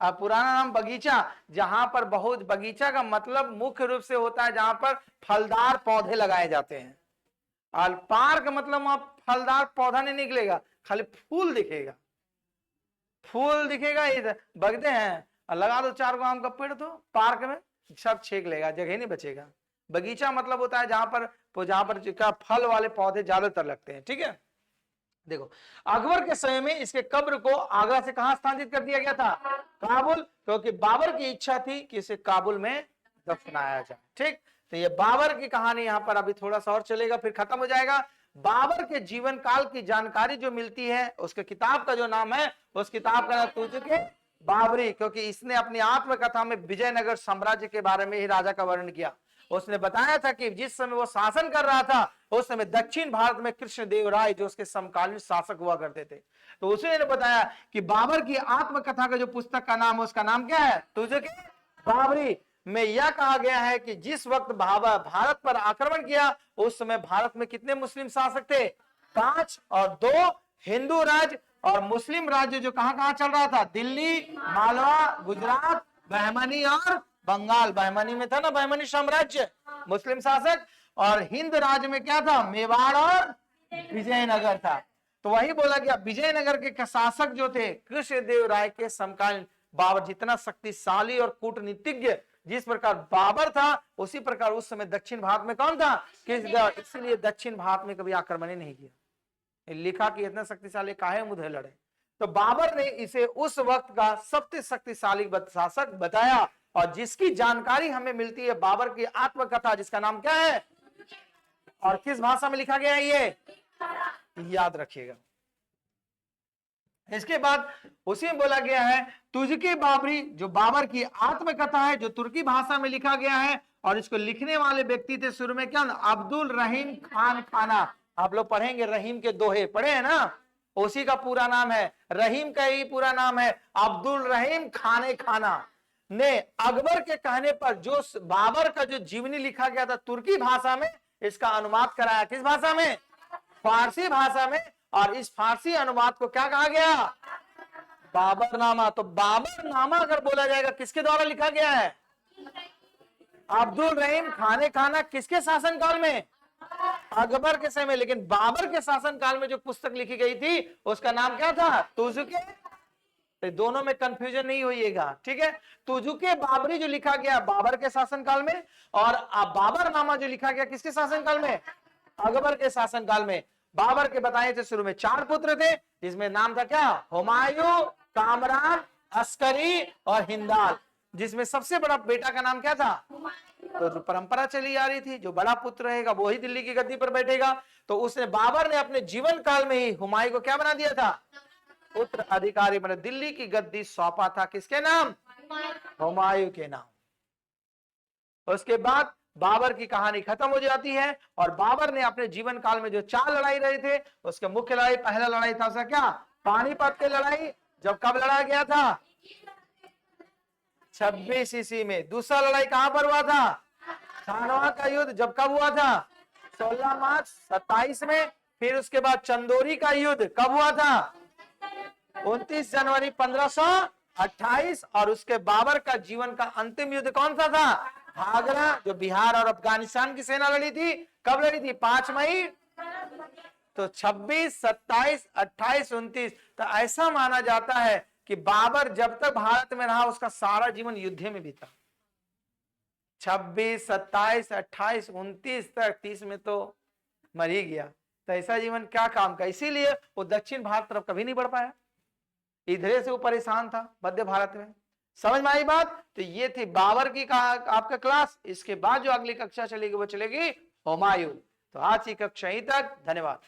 पुराना नाम बगीचा, जहां पर बहुत, बगीचा का मतलब मुख्य रूप से होता है जहां पर फलदार पौधे लगाए जाते हैं, और पार्क मतलब वहां फलदार पौधा नहीं निकलेगा, खाली फूल दिखेगा, फूल दिखेगा, इधर बगते हैं और लगा दो 4 आम का पेड़ तो पार्क में सब छेक लेगा, जगह नहीं बचेगा। बगीचा मतलब होता है जहां पर फल वाले पौधे ज्यादातर लगते हैं, ठीक है। देखो अकबर के समय में इसके कब्र को आगरा से कहां स्थानांतरित कर दिया गया था, काबुल, क्योंकि बाबर की इच्छा थी कि इसे काबुल में दफनाया जाए, ठीक। तो ये बाबर की कहानी यहाँ पर अभी थोड़ा सा और चलेगा फिर खत्म हो जाएगा। बाबर के जीवन काल की जानकारी जो मिलती है उसके किताब का जो नाम है, उस किताब का नाम तुजुक बाबरी, क्योंकि इसने अपनी आत्मकथा में विजयनगर साम्राज्य के बारे में ही राजा का वर्णन किया। उसने बताया था कि जिस समय वो शासन कर रहा था उस समय दक्षिण भारत में कृष्णदेव राय जो उसके समकालीन शासक हुआ करते थे, तो उसने बताया कि बाबर की आत्मकथा का जो पुस्तक का नाम है उसका नाम क्या है, तुजुक बाबरी में यह कहा गया है कि जिस वक्त भारत पर आक्रमण किया उस समय भारत में कितने मुस्लिम शासक थे, 5, और 2 हिंदू राज्य, और मुस्लिम राज्य जो कहां कहां चल रहा था, दिल्ली, मालवा, गुजरात, बहमनी और बंगाल, बहमनी में था ना बहमनी साम्राज्य मुस्लिम शासक, और हिंद राज्य में क्या था, मेवाड़ और विजयनगर था। तो वही बोला गया विजयनगर के शासक जो थे कृष्णदेव राय के समकालीन, बाबर जितना शक्तिशाली और कूटनीतिज्ञ जिस प्रकार बाबर था उसी प्रकार उस समय दक्षिण भारत में कौन था, इसलिए दक्षिण भारत में कभी आक्रमण ही नहीं किया, लिखा कि इतना शक्तिशाली काहे मुझे लड़े। तो बाबर ने इसे उस वक्त का सबसे शक्तिशाली शासक बताया, और जिसकी जानकारी हमें मिलती है बाबर की आत्मकथा जिसका नाम क्या है, और किस भाषा में लिखा गया है ये याद रखिएगा। इसके बाद उसी में बोला गया है तुजुक बाबरी जो बाबर की आत्मकथा है जो तुर्की भाषा में लिखा गया है, और इसको लिखने वाले व्यक्ति थे शुरू में क्या, अब्दुल रहीम खान खाना। आप लोग पढ़ेंगे रहीम के दोहे पढ़े हैं ना, उसी का पूरा नाम है, रहीम का ही पूरा नाम है अब्दुल रहीम खाने खाना ने अकबर के कहने पर जो बाबर का जो जीवनी लिखा गया था तुर्की भाषा में, इसका अनुवाद कराया किस भाषा में, फारसी भाषा में, और इस फारसी अनुवाद को क्या कहा गया, बाबरनामा। तो बाबरनामा अगर बोला जाएगा किसके द्वारा लिखा गया है, अब्दुल रहीम खाने खाना किसके शासनकाल में? अकबर के समय में। लेकिन बाबर के शासनकाल में जो पुस्तक लिखी गई थी उसका नाम क्या था? तुजुके। तो दोनों में कंफ्यूजन नहीं होइएगा, ठीक है। तुजुके बाबरी जो लिखा गया बाबर के शासनकाल में, और बाबरनामा जो लिखा गया किसके शासनकाल में? अकबर के शासनकाल में। बाबर के बताए थे शुरू में 4 पुत्र थे, जिसमें नाम था क्या? हुमायूं, कामरान, अस्करी और हिंदाल। जिसमें सबसे बड़ा बेटा का नाम क्या था? तो परंपरा चली आ रही थी, जो बड़ा पुत्र रहेगा वो ही दिल्ली की गद्दी पर बैठेगा। तो उसने बाबर ने अपने जीवन काल में ही हुमायूं को क्या बना दिया था? पुत्र अधिकारी बना। दिल्ली की गद्दी सौंपा था किसके नाम? हुमायूं के नाम। उसके बाद बाबर की कहानी खत्म हो जाती है, और बाबर ने अपने जीवन काल में जो 4 लड़ाई रहे थे, उसके मुख्य लड़ाई, पहला लड़ाई था उसका क्या? पानीपत की लड़ाई, जब कब लड़ा गया था? 26 ईस्वी में। दूसरा लड़ाई कहां पर हुआ था? खानवा का युद्ध, जब कब हुआ था? 16 मार्च 27 में। फिर उसके बाद चंदोरी का युद्ध कब हुआ था? 29 जनवरी 1528। और उसके बाबर का जीवन का अंतिम युद्ध कौन सा था? आगरा, जो बिहार और अफगानिस्तान की सेना लड़ी थी। कब लड़ी थी? 5 मई। तो 26, 27, 28, 29। तो ऐसा माना जाता है कि बाबर जब तक भारत में रहा उसका सारा जीवन युद्ध में बीता। 26, 27, 28, 29 तक, 30 में तो मर ही गया। तो ऐसा जीवन क्या काम का? इसीलिए वो दक्षिण भारत तरफ कभी नहीं बढ़ पाया, इधरे से वो परेशान था मध्य भारत में। समझ में आई बात? तो ये थी बाबर की आपका क्लास। इसके बाद जो अगली कक्षा चलेगी वो चलेगी हुमायूं। तो आज की कक्षा यहीं तक। धन्यवाद।